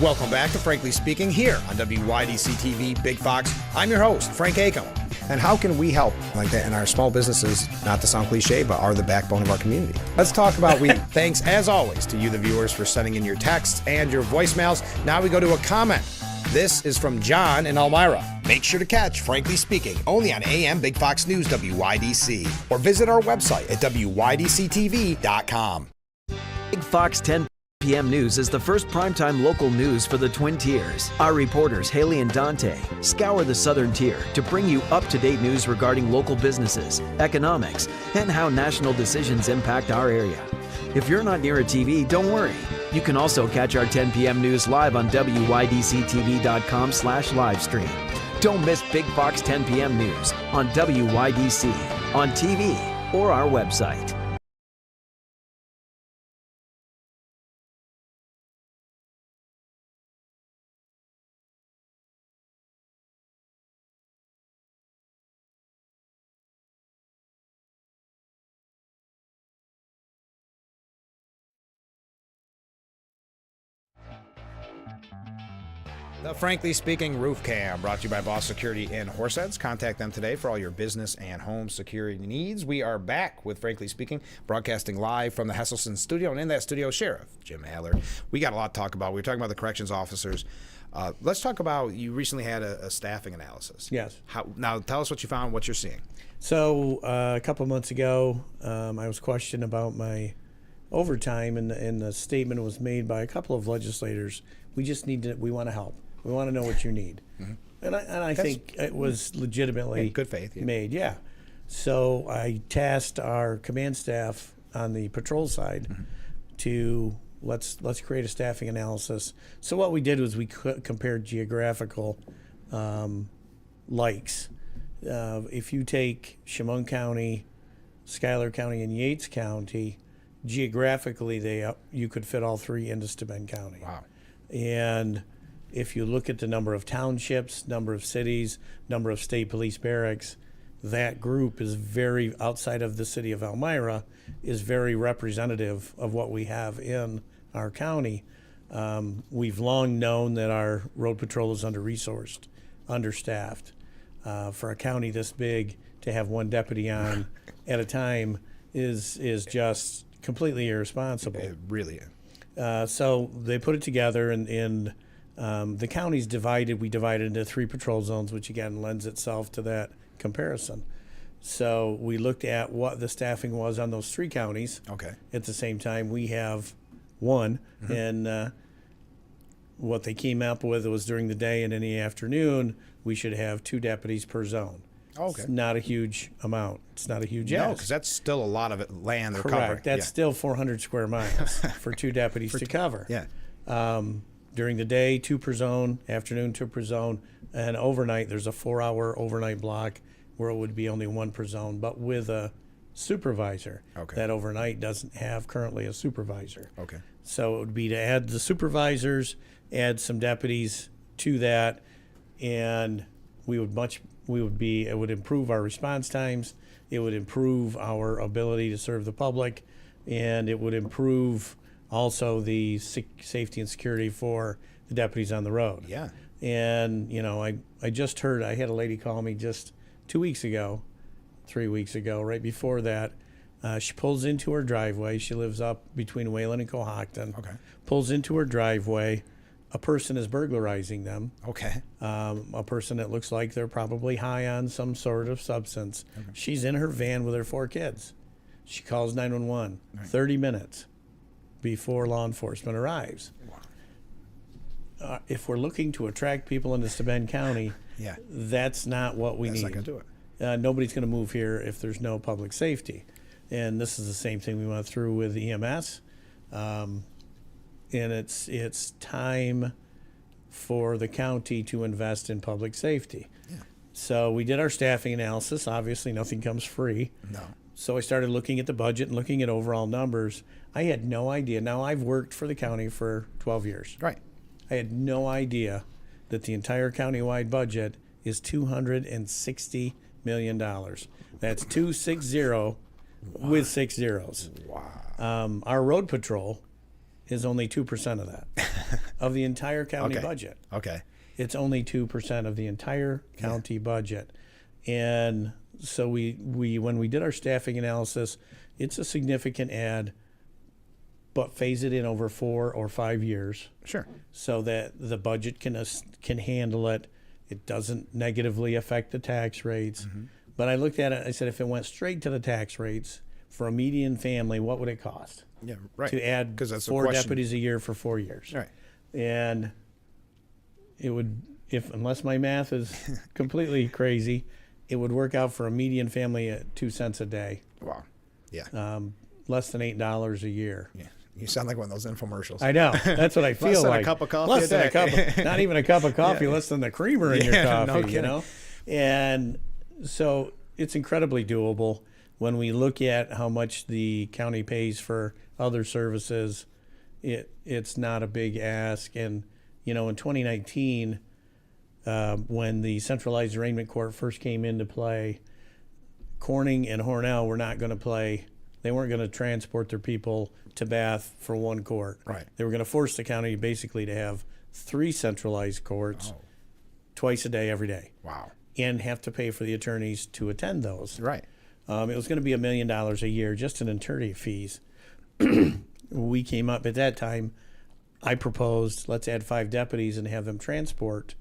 Welcome back to Frankly Speaking here on WYDC TV Big Fox. I'm your host, Frank Acom. And how can we help like that in our small businesses, not to sound cliche, but are the backbone of our community? Let's talk about thanks, as always, to you, the viewers, for sending in your texts and your voicemails. Now we go to a comment. This is from John in Elmira. Make sure to catch Frankly Speaking only on AM Big Fox News WYDC, or visit our website at WYDCTV.com. Big Fox 10 p.m. News is the first primetime local news for the Twin Tiers. Our reporters, Haley and Dante, scour the southern tier to bring you up-to-date news regarding local businesses, economics, and how national decisions impact our area. If you're not near a TV, don't worry. You can also catch our 10 p.m. news live on WYDCTV.com/livestream. Don't miss Big Fox 10 p.m. news on WYDC, on TV, or our website. The Frankly Speaking Roof Cam, brought to you by Boss Security in Horseheads. Contact them today for all your business and home security needs. We are back with Frankly Speaking, broadcasting live from the Hesselson studio, and in that studio, Sheriff Jim Haller. We got a lot to talk about. We were talking about the corrections officers. Let's talk about, you recently had a staffing analysis. Yes. Now, tell us what you found, what you're seeing. So a couple months ago, I was questioned about my overtime, and the statement was made by a couple of legislators. We want to help. We want to know what you need. Mm-hmm. And I think it was legitimately good faith made. Yeah. So I tasked our command staff on the patrol side to let's create a staffing analysis. So what we did was we compared geographical likes. If you take Chemung County, Schuyler County, and Yates County, geographically you could fit all three into Steuben County. Wow. And if you look at the number of townships, number of cities, number of state police barracks, that group is very, outside of the city of Elmira, is very representative of what we have in our county. We've long known that our road patrol is under-resourced, understaffed. For a county this big, to have one deputy on at a time is just completely irresponsible. It really is. So they put it together, and the county's divided. We divided into 3 patrol zones, which again lends itself to that comparison. So we looked at what the staffing was on those 3 counties. Okay. At the same time, we have 1, and what they came up with was during the day and in the afternoon, we should have 2 deputies per zone. Okay. It's not a huge amount. It's not a huge No, ask. because that's still a lot of land they're Correct. covering. That's still 400 square miles for 2 deputies to cover. Yeah. During the day, 2 per zone, afternoon, 2 per zone, and overnight, there's a 4-hour overnight block where it would be only 1 per zone, but with a supervisor. Okay. That overnight doesn't have currently a supervisor. Okay. So it would be to add the supervisors, add some deputies to that, and it would improve our response times, it would improve our ability to serve the public, and it would improve also the safety and security for the deputies on the road. Yeah. And, I just heard, I had a lady call me just 2 weeks ago, 3 weeks ago, right before that. She pulls into her driveway. She lives up between Wayland and Cohocton. Okay. Pulls into her driveway. A person is burglarizing them. Okay. A person that looks like they're probably high on some sort of substance. Okay. She's in her van with her 4 kids. She calls 911, 30 minutes before law enforcement arrives. Wow. If we're looking to attract people into Steuben County, that's not what we need. That's not going to do it. Nobody's going to move here if there's no public safety. And this is the same thing we went through with EMS. and it's time for the county to invest in public safety. Yeah. So we did our staffing analysis. Obviously, nothing comes free. No. So I started looking at the budget and looking at overall numbers. I had no idea. Now, I've worked for the county for 12 years. Right. I had no idea that the entire countywide budget is $260 million. That's 260 with 6 zeros. Wow. Our road patrol is only 2% of that, of the entire county budget. Okay. It's only 2% of the entire county budget. And so we when we did our staffing analysis, it's a significant add, but phase it in over 4 or 5 years. Sure. So that the budget can handle it. It doesn't negatively affect the tax rates. Mm-hmm. But I looked at it, I said, if it went straight to the tax rates for a median family, what would it cost? Yeah, right. To add 'Cause that's the 4 question. deputies a year for 4 years. Right. And it would, unless my math is completely crazy, it would work out for a median family at 2 cents a day. Wow. Yeah. Less than $8 a year. Yeah. You sound like one of those infomercials. I know. That's what I feel Less than like. a cup of coffee Less a than a day. cup of, not even a cup of coffee, less than the creamer in your Yeah, no coffee, you kidding. know? And so it's incredibly doable. When we look at how much the county pays for other services, it's not a big ask. And, in 2019, when the centralized arraignment court first came into play, Corning and Hornell were not going to play. They weren't going to transport their people to Bath for one court. Right. They were going to force the county basically to have 3 centralized courts twice a day, every day. Wow. And have to pay for the attorneys to attend those. Right. It was going to be $1 million a year just in attorney fees. We came up at that time. I proposed let's add 5 deputies and have them transport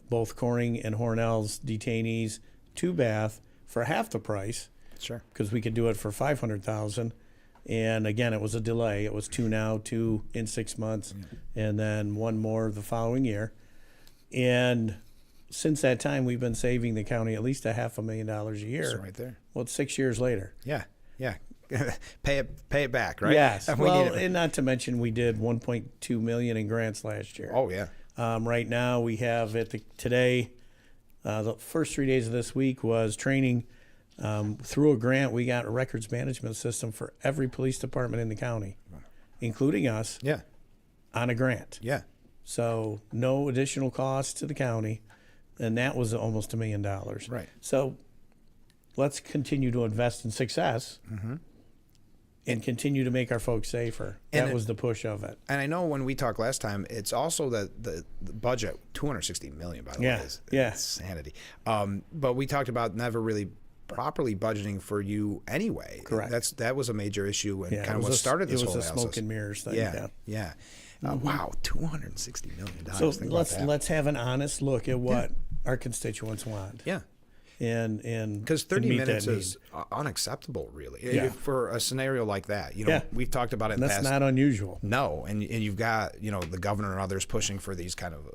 both Corning and Hornell's detainees to Bath for half the price. Sure. Because we could do it for $500,000. And again, it was a delay. It was 2 now, 2 in 6 months, and then 1 more the following year. And since that time, we've been saving the county at least $500,000 a year. That's right there. Well, it's 6 years later. Yeah. Yeah. pay it back, right? Yes. And we well, need it. and not to mention we did $1.2 million in grants last year. Oh yeah. Right now we have today, the first 3 days of this week was training. Through a grant, we got a records management system for every police department in the county, including us. Yeah. On a grant. Yeah. So no additional cost to the county, and that was almost $1 million. Right. So let's continue to invest in success and continue to make our folks safer. And that was the push of it. And I know when we talked last time, it's also that the budget, $260 million, by the way, is insanity. But we talked about never really properly budgeting for you anyway. Correct. That was a major issue and Yeah, kind of it was what a- started this it was whole a analysis. smoke and mirrors thing, Yeah. yeah. Wow, $260 million. So Think about that. let's have an honest look at what our constituents want. Yeah. And because 30 meet that minutes need. is unacceptable, really, Yeah. for a scenario like that. Yeah. We've talked about it in And the that's past. not unusual. No, and you've got the governor and others pushing for these kind of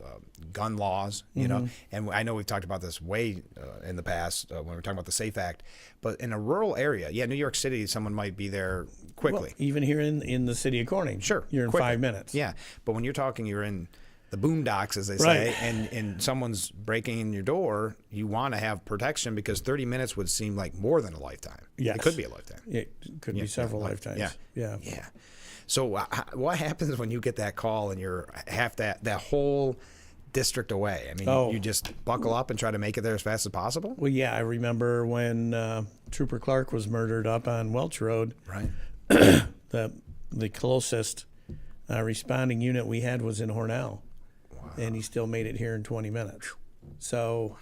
gun laws. And I know we've talked about this way in the past when we were talking about the SAFE Act. But in a rural area, New York City, someone might be there quickly. Well, even here in the city of Corning, Sure, you're in quickly. 5 minutes. Yeah, but when you're talking, you're in the boondocks, as they say, and someone's breaking in your door, you want to have protection because 30 minutes would seem like more than a lifetime. Yes. It could be a lifetime. It could be several lifetimes. Yeah. So what happens when you get that call and you're half that whole district away? I mean, you just buckle up and try to make it there as fast as possible? Well, yeah, I remember when Trooper Clark was murdered up on Welch Road. Right. The closest responding unit we had was in Hornell. Wow. And he still made it here in 20 minutes. So,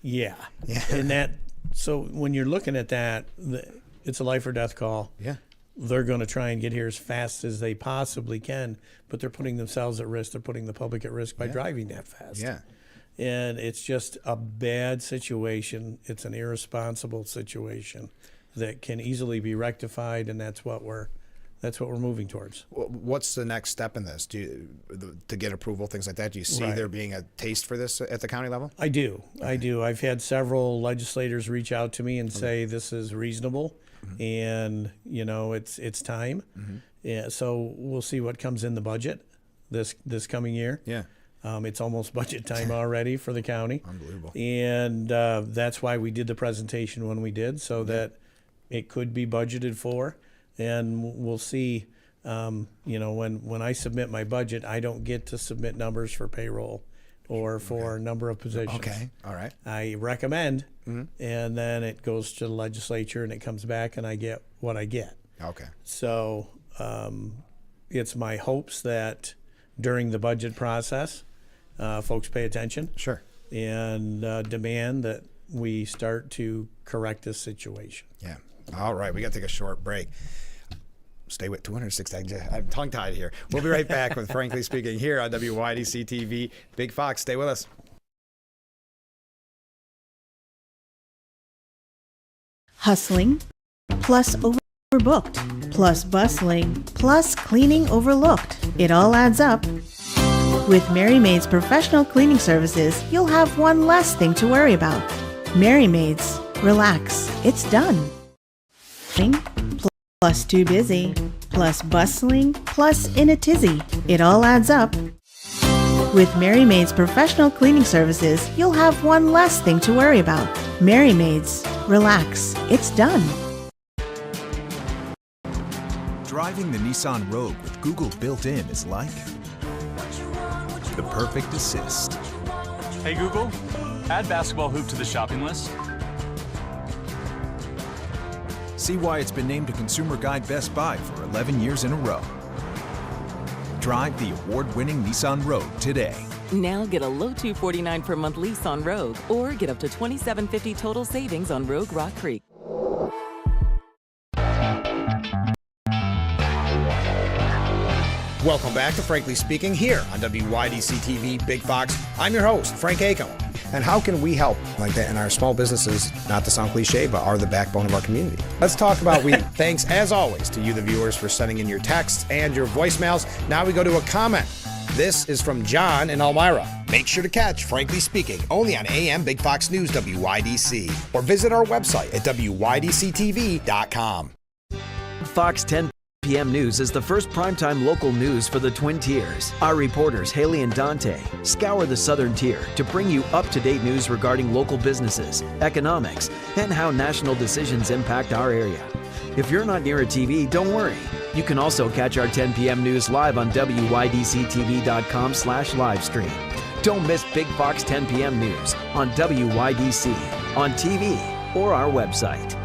yeah. And so when you're looking at that, it's a life or death call. Yeah. They're going to try and get here as fast as they possibly can, but they're putting themselves at risk. They're putting the public at risk by driving that fast. Yeah. And it's just a bad situation. It's an irresponsible situation that can easily be rectified, and that's what we're moving towards. What's the next step in this? To get approval, things like that? Do you see there being a taste for this at the county level? I do. Okay. I do. I've had several legislators reach out to me and say this is reasonable, and it's time. Yeah. So we'll see what comes in the budget. this coming year. Yeah. It's almost budget time already for the county. Unbelievable. And that's why we did the presentation when we did, so that it could be budgeted for. And we'll see, when I submit my budget, I don't get to submit numbers for payroll or for number of positions. Okay, all right. I recommend, and then it goes to the legislature and it comes back and I get what I get. Okay. So it's my hopes that during the budget process, folks pay attention. Sure. And demand that we start to correct this situation. Yeah. All right. We got to take a short break. Stay with 206. I'm tongue-tied here. We'll be right back with Frankly Speaking here on WYDC TV. Big Fox, stay with us. Hustling, plus overbooked, plus bustling, plus cleaning overlooked. It all adds up. With Mary Maid's professional cleaning services, you'll have one less thing to worry about. Mary Maid's, relax, it's done. Plus too busy, plus bustling, plus in a tizzy. It all adds up. With Mary Maid's professional cleaning services, you'll have one less thing to worry about. Mary Maid's, relax, it's done. Driving the Nissan Rogue with Google built in is like the perfect assist. Hey Google, add basketball hoop to the shopping list. See why it's been named a Consumer Guide Best Buy for 11 years in a row. Drive the award-winning Nissan Rogue today. Now get a low $249 per month lease on Rogue, or get up to $27.50 total savings on Rogue Rock Creek. Welcome back to Frankly Speaking here on WYDC TV Big Fox. I'm your host, Frank Acom. And how can we help like that in our small businesses, not to sound cliche, but are the backbone of our community? Let's talk about thanks, as always, to you, the viewers, for sending in your texts and your voicemails. Now we go to a comment. This is from John in Elmira. Make sure to catch Frankly Speaking only on AM Big Fox News WYDC, or visit our website at WYDCTV.com. Fox 10 p.m. News is the first primetime local news for the Twin Tiers. Our reporters, Haley and Dante, scour the southern tier to bring you up-to-date news regarding local businesses, economics, and how national decisions impact our area. If you're not near a TV, don't worry. You can also catch our 10 p.m. news live on WYDCTV.com/livestream. Don't miss Big Fox 10 p.m. news on WYDC, on TV, or our website.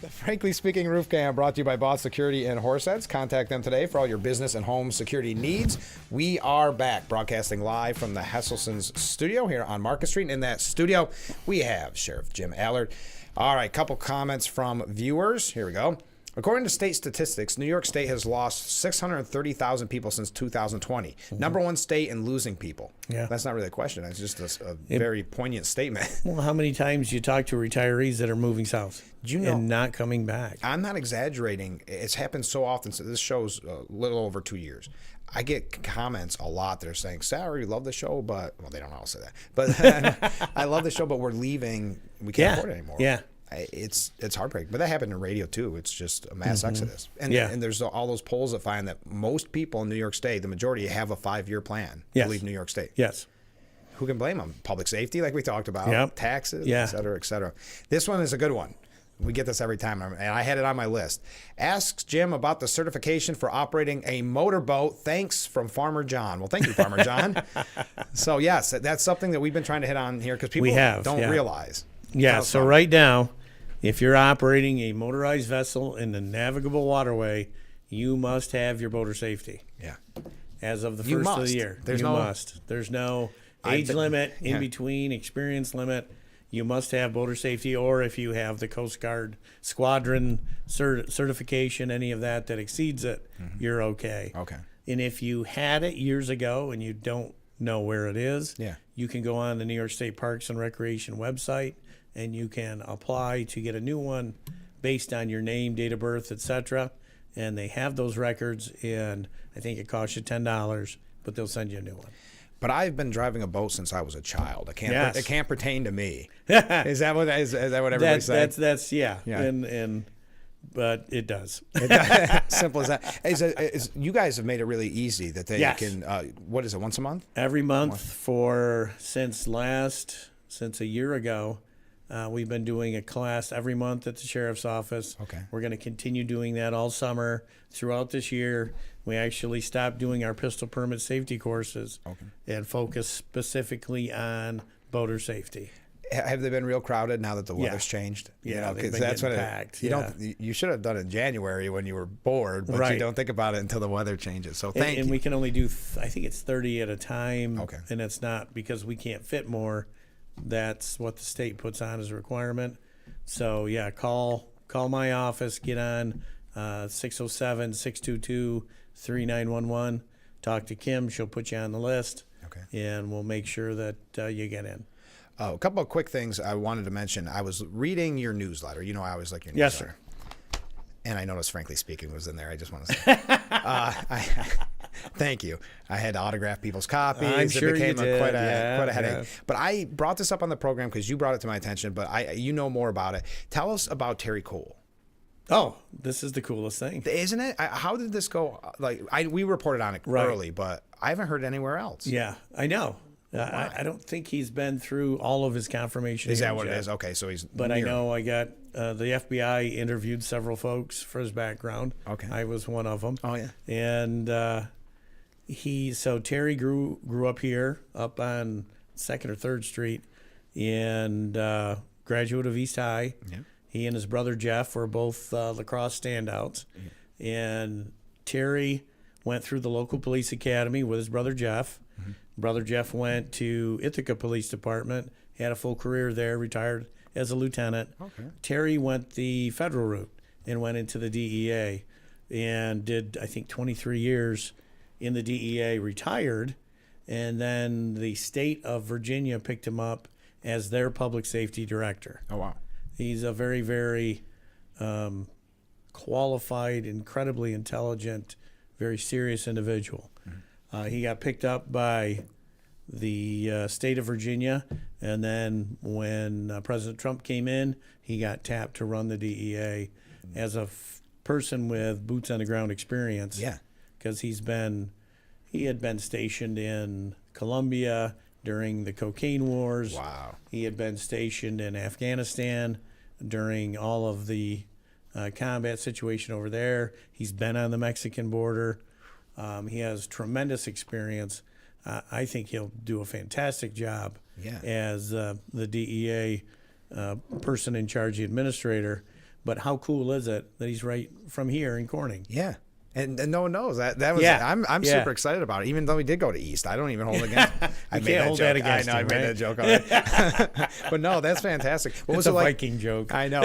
The Frankly Speaking Roof Cam brought to you by Boss Security and Horseheads. Contact them today for all your business and home security needs. We are back broadcasting live from the Hesselson's studio here on Market Street. In that studio, we have Sheriff Jim Allard. All right, couple comments from viewers. Here we go. According to state statistics, New York State has lost 630,000 people since 2020. Mm-hmm. Number one state in losing people. Yeah. That's not really a question. It's just a very poignant statement. Well, how many times you talk to retirees that are moving south and not coming back? I'm not exaggerating. It's happened so often. So this show's a little over 2 years. I get comments a lot that are saying, Sarah, we love the show, but, well, they don't all say that. But I love the show, but we're leaving. We can't afford it anymore. Yeah. It's heartbreaking, but that happened in radio too. It's just a mass exodus, and there's all those polls that find that most people in New York State, the majority, have a 5-year plan to leave New York State. Yes. Who can blame them? Public safety, like we talked about, taxes, et cetera, et cetera. This one is a good one. We get this every time, and I had it on my list. Asks Jim about the certification for operating a motorboat. Thanks, from Farmer John. Well, thank you, Farmer John. So yes, that's something that we've been trying to hit on here because people don't realize. Yeah. So right now, if you're operating a motorized vessel in the navigable waterway, you must have your boater safety. Yeah. as of the You first of must. the year. There's you no- must. There's no age limit in yeah. between, experience limit. You must have boater safety, or if you have the Coast Guard squadron certification, any of that exceeds it, you're okay. Okay. And if you had it years ago and you don't know where it is, Yeah. you can go on the New York State Parks and Recreation website and you can apply to get a new one based on your name, date of birth, etc. And they have those records, and I think it costs you $10, but they'll send you a new one. But I've been driving a boat since I was a child. It can't. Yes. It can't pertain to me. Is that what everybody's saying? That's Yeah. But it does. Simple as that. You guys have made it really easy that they Yes. can. What is it? Once a month? Every month since a year ago. We've been doing a class every month at the sheriff's office. Okay. We're going to continue doing that all summer throughout this year. We actually stopped doing our pistol permit safety courses and focus specifically on boater safety. Have they been real crowded now that the weather's changed? Yeah, they've 'cause been that's getting what packed. You should have done it in January when you were bored, but Right. you don't think about it until the weather changes. So thank and you. we can only do, I think it's 30 at a time. Okay. And it's not because we can't fit more. That's what the state puts on as a requirement. So yeah, call my office, get on 607-622-3911. Talk to Kim. She'll put you on the list. Okay. And we'll make sure that you get in. A couple of quick things I wanted to mention. I was reading your newsletter. You know, I always like your Yes, newsletter. And I noticed Frankly Speaking was in there. I just want to say. Thank you. I had to autograph people's copies. I'm sure it became you did. quite a Yeah, headache. yeah. But I brought this up on the program because you brought it to my attention, but you know more about it. Tell us about Terry Cole. Oh, this is the coolest thing. Isn't it? How did this go? We reported on it Right. early, but I haven't heard anywhere else. Yeah, I know. I don't think he's been through all of his confirmation. Is that hearings what it yet. is? Okay, so he's. But I near. know I got the FBI interviewed several folks for his background. Okay. I was one of them. Oh yeah. And Terry grew up here, up on 2nd or 3rd Street, and graduate of East High. Yeah. He and his brother Jeff were both lacrosse standouts. Yeah. And Terry went through the local police academy with his brother Jeff. Mm-hmm. Brother Jeff went to Ithaca Police Department, had a full career there, retired as a lieutenant. Okay. Terry went the federal route and went into the DEA and did, I think, 23 years in the DEA, retired, and then the state of Virginia picked him up as their public safety director. Oh, wow. He's a very, very qualified, incredibly intelligent, very serious individual. He got picked up by the state of Virginia, and then when President Trump came in, he got tapped to run the DEA as a person with boots on the ground experience. Yeah, because he had been stationed in Colombia during the cocaine wars. Wow. He had been stationed in Afghanistan during all of the combat situation over there. He's been on the Mexican border. He has tremendous experience. I think he'll do a fantastic job as the DEA person in charge, the administrator. But how cool is it that he's right from here in Corning? Yeah. And no one knows that was. Yeah. I'm super excited about it. Even though he did go to East, I don't even hold it against. I You can't hold that against I know. him, I made right? that joke already. But no, that's fantastic. What was It's it a like? Viking joke. I know.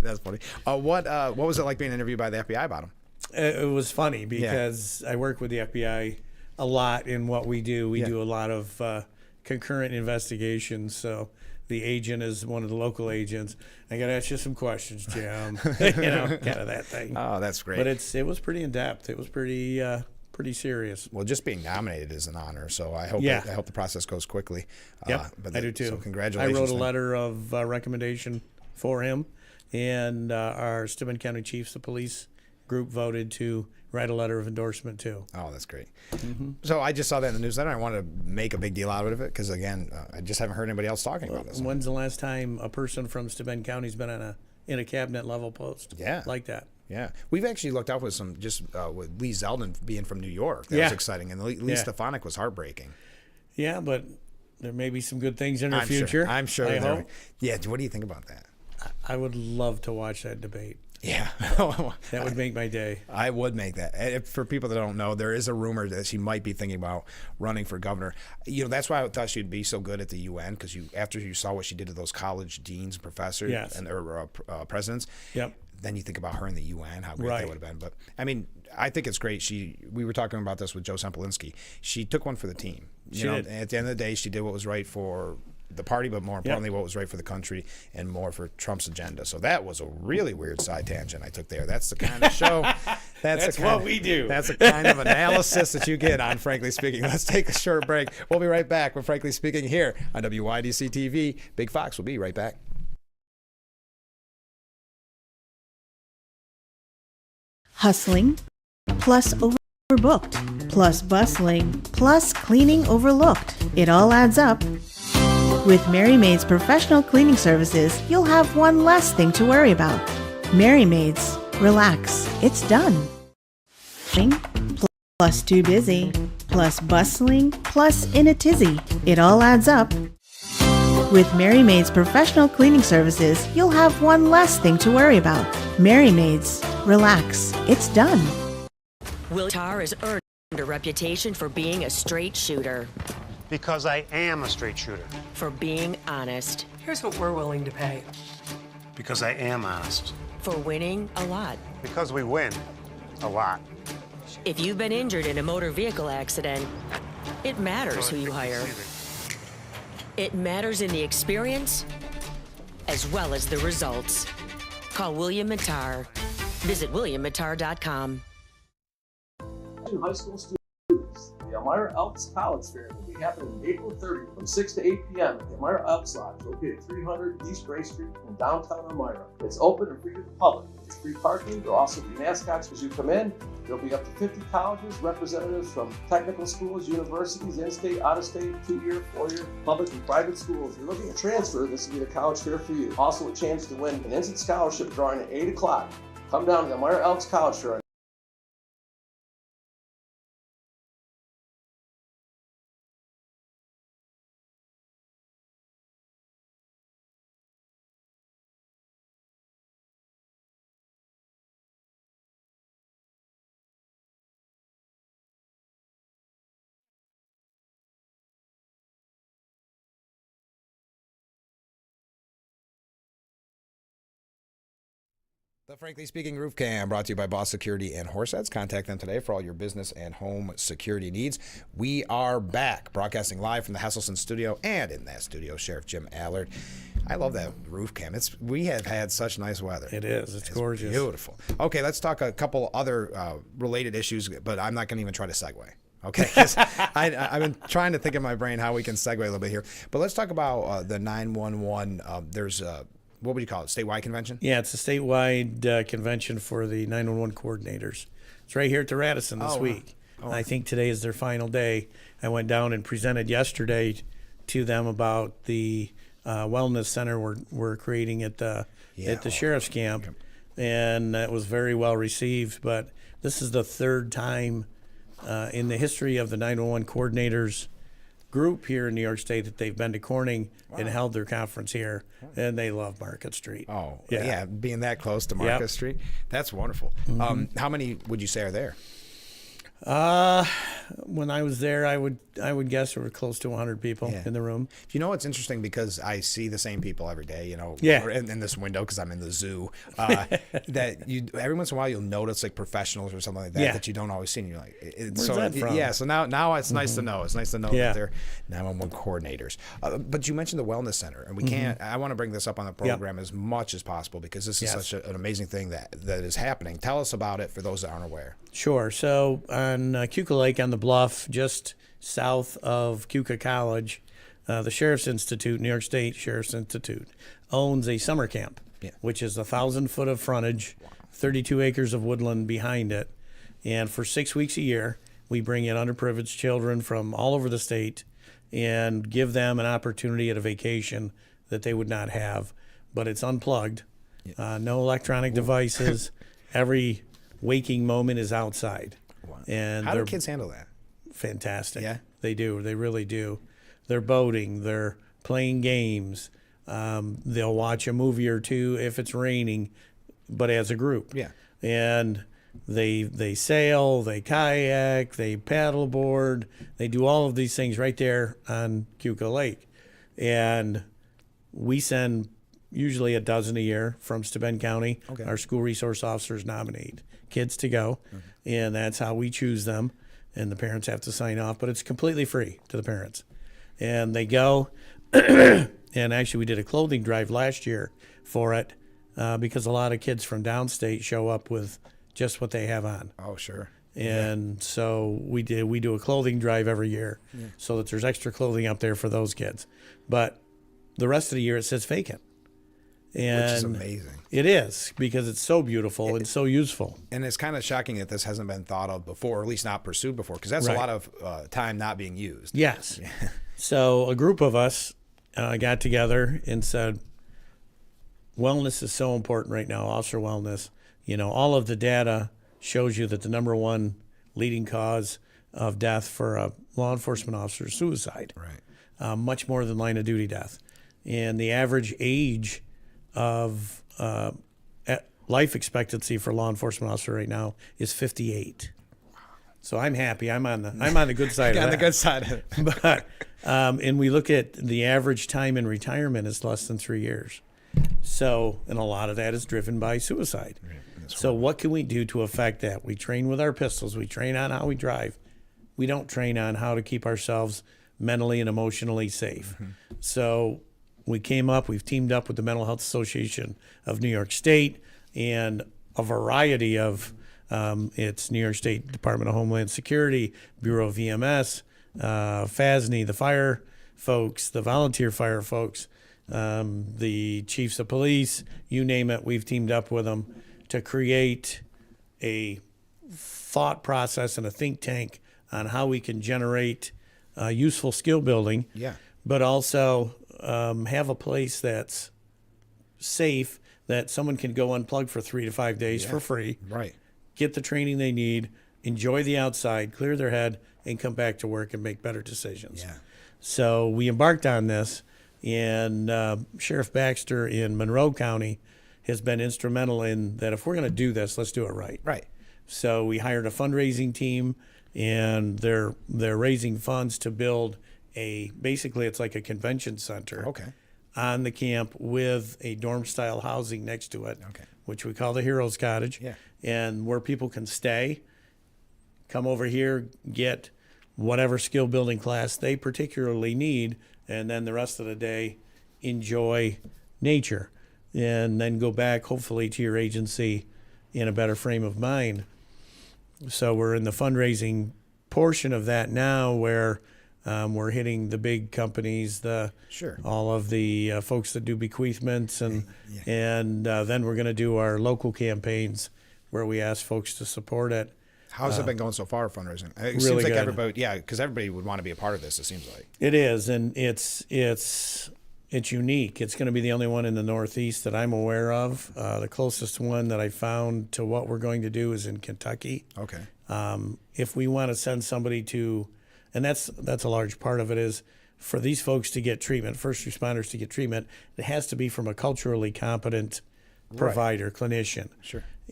That's funny. What was it like being interviewed by the FBI about him? It was funny because I work with the FBI a lot in what we do. We do a lot of concurrent investigations. So the agent is one of the local agents. I got to ask you some questions, Jim. Kind of that thing. Oh, that's great. But it was pretty in depth. It was pretty serious. Well, just being nominated is an honor. So I hope the process goes quickly. Yep, I do too. So congratulations. I wrote a letter of recommendation for him, and our Steuben County Chiefs, the police group, voted to write a letter of endorsement too. Oh, that's great. Mm-hmm. So I just saw that in the newsletter. I wanted to make a big deal out of it because, again, I just haven't heard anybody else talking about this. When's the last time a person from Steuben County's been in a cabinet level post? Yeah, like that. Yeah, we've actually looked up with some with Lee Zeldin being from New York. That was exciting, and Lee Stefanik was heartbreaking. Yeah, but there may be some good things in her I'm future. Sure. I'm sure. I hope. Yeah. What do you think about that? I would love to watch that debate. Yeah. That would make my day. I would make that. And for people that don't know, there is a rumor that she might be thinking about running for governor. That's why I thought she'd be so good at the UN, because after you saw what she did to those college deans and professors and or presidents. Yep. Then you think about her in the UN, how great that would have been. But I mean, I think it's great. We were talking about this with Joe Sempolinski. She took one for the team. She did. At the end of the day, she did what was right for the party, but more importantly, what was right for the country and more for Trump's agenda. So that was a really weird side tangent I took there. That's the kind of show. That's what we do. That's the kind of analysis that you get on Frankly Speaking. Let's take a short break. We'll be right back with Frankly Speaking here on WYDC TV. Big Fox will be right back. Hustling, plus overbooked, plus bustling, plus cleaning overlooked. It all adds up. With Mary Maid's professional cleaning services, you'll have one less thing to worry about. Mary Maid's, relax, it's done. Plus too busy, plus bustling, plus in a tizzy. It all adds up. With Mary Maid's professional cleaning services, you'll have one less thing to worry about. Mary Maid's, relax, it's done. Will Tar has earned a reputation for being a straight shooter. Because I am a straight shooter. For being honest. Here's what we're willing to pay. Because I am honest. For winning a lot. Because we win a lot. If you've been injured in a motor vehicle accident, it matters who you hire. It matters in the experience as well as the results. Call William Mattar. Visit williammattar.com. High school students, the Elmira Elks College Fair will be happening April 30th from 6 to 8 p.m. at the Elmira Elks Lodge, located at 300 East Gray Street in downtown Elmira. It's open and free to the public. There's free parking. There'll also be mascots as you come in. There'll be up to 50 colleges, representatives from technical schools, universities, in-state, out-of-state, 2-year, 4-year, public and private schools. If you're looking to transfer, this will be the college fair for you. Also a chance to win an instant scholarship drawing at 8 o'clock. Come down to the Elmira Elks College Fair. The Frankly Speaking Roof Cam brought to you by Boss Security and Horseheads. Contact them today for all your business and home security needs. We are back, broadcasting live from the Hesselson studio, and in that studio, Sheriff Jim Allard. I love that roof cam. We have had such nice weather. It is. It's gorgeous. Beautiful. Okay, let's talk a couple other related issues, but I'm not going to even try to segue. Okay, 'cause I've been trying to think in my brain how we can segue a little bit here. But let's talk about the 911. There's what would you call it? Statewide convention? Yeah, it's a statewide convention for the 911 coordinators. It's right here at the Radisson this week. Oh. I think today is their final day. I went down and presented yesterday to them about the wellness center we're creating at the sheriff's camp, and that was very well received. But this is the third time in the history of the 911 coordinators group here in New York State that they've been to Corning and held their conference here, and they love Market Street. Oh, yeah, being that close to Market Street, that's wonderful. Mm-hmm. How many would you say are there? When I was there, I would guess there were close to 100 people in the room. You know, it's interesting because I see the same people every day, in this window because I'm in the zoo, that every once in a while you'll notice like professionals or something like that that you don't always see, and you're like, where's that from? Yeah, so now it's nice to know. It's nice to know that they're 911 coordinators. But you mentioned the wellness center, and we can't, I want to bring this up on the program as much as possible because this is such an amazing thing that is happening. Tell us about it for those that aren't aware. Sure. So on Keuka Lake on the bluff, just south of Keuka College, the Sheriff's Institute, New York State Sheriff's Institute, owns a summer camp, which is 1,000 foot of frontage, 32 acres of woodland behind it. And for 6 weeks a year, we bring in underprivileged children from all over the state and give them an opportunity at a vacation that they would not have. But it's unplugged, no electronic devices. Every waking moment is outside. Wow. And how do kids handle that? Fantastic. Yeah, they do. They really do. They're boating. They're playing games. They'll watch a movie or two if it's raining, but as a group. Yeah. And they sail, they kayak, they paddleboard, they do all of these things right there on Keuka Lake. And we send usually a dozen a year from Steuben County. Okay. Our school resource officers nominate kids to go, and that's how we choose them. And the parents have to sign off, but it's completely free to the parents. And they go, and actually we did a clothing drive last year for it because a lot of kids from downstate show up with just what they have on. Oh, sure. And so we do a clothing drive every year so that there's extra clothing up there for those kids. But the rest of the year it sits vacant. And which is amazing. It is, because it's so beautiful and so useful. And it's kind of shocking that this hasn't been thought of before, or at least not pursued before, because that's a lot of time not being used. Yes. So a group of us got together and said, wellness is so important right now, officer wellness. You know, all of the data shows you that the number one leading cause of death for a law enforcement officer is suicide. Right. Much more than line of duty death. And the average age of life expectancy for a law enforcement officer right now is 58. So I'm happy. I'm on the good side of that. On the good side of it. But and we look at the average time in retirement is less than 3 years. So, and a lot of that is driven by suicide. Right. So what can we do to affect that? We train with our pistols. We train on how we drive. We don't train on how to keep ourselves mentally and emotionally safe. So we've teamed up with the Mental Health Association of New York State and a variety of, it's New York State Department of Homeland Security, Bureau of EMS, FASNY, the fire folks, the volunteer fire folks, the chiefs of police, you name it, we've teamed up with them to create a thought process and a think tank on how we can generate useful skill building, but also have a place that's safe, that someone can go unplug for 3 to 5 days for free, get the training they need, enjoy the outside, clear their head, and come back to work and make better decisions. So we embarked on this, and Sheriff Baxter in Monroe County has been instrumental in that. If we're going to do this, let's do it right. So we hired a fundraising team, and they're raising funds to build basically it's like a convention center on the camp with a dorm-style housing next to it, which we call the Heroes Cottage, and where people can stay, come over here, get whatever skill building class they particularly need, and then the rest of the day enjoy nature, and then go back hopefully to your agency in a better frame of mind. So we're in the fundraising portion of that now, where we're hitting the big companies, all of the folks that do bequeathments, and then we're going to do our local campaigns where we ask folks to support it. How's it been going so far, fundraising? It really seems like good. everybody, because everybody would want to be a part of this, it seems like. It is, and it's unique. It's going to be the only one in the Northeast that I'm aware of. The closest one that I found to what we're going to do is in Kentucky. If we want to send somebody to, and that's a large part of it, is for these folks to get treatment, first responders to get treatment, it has to be from a culturally competent provider, clinician.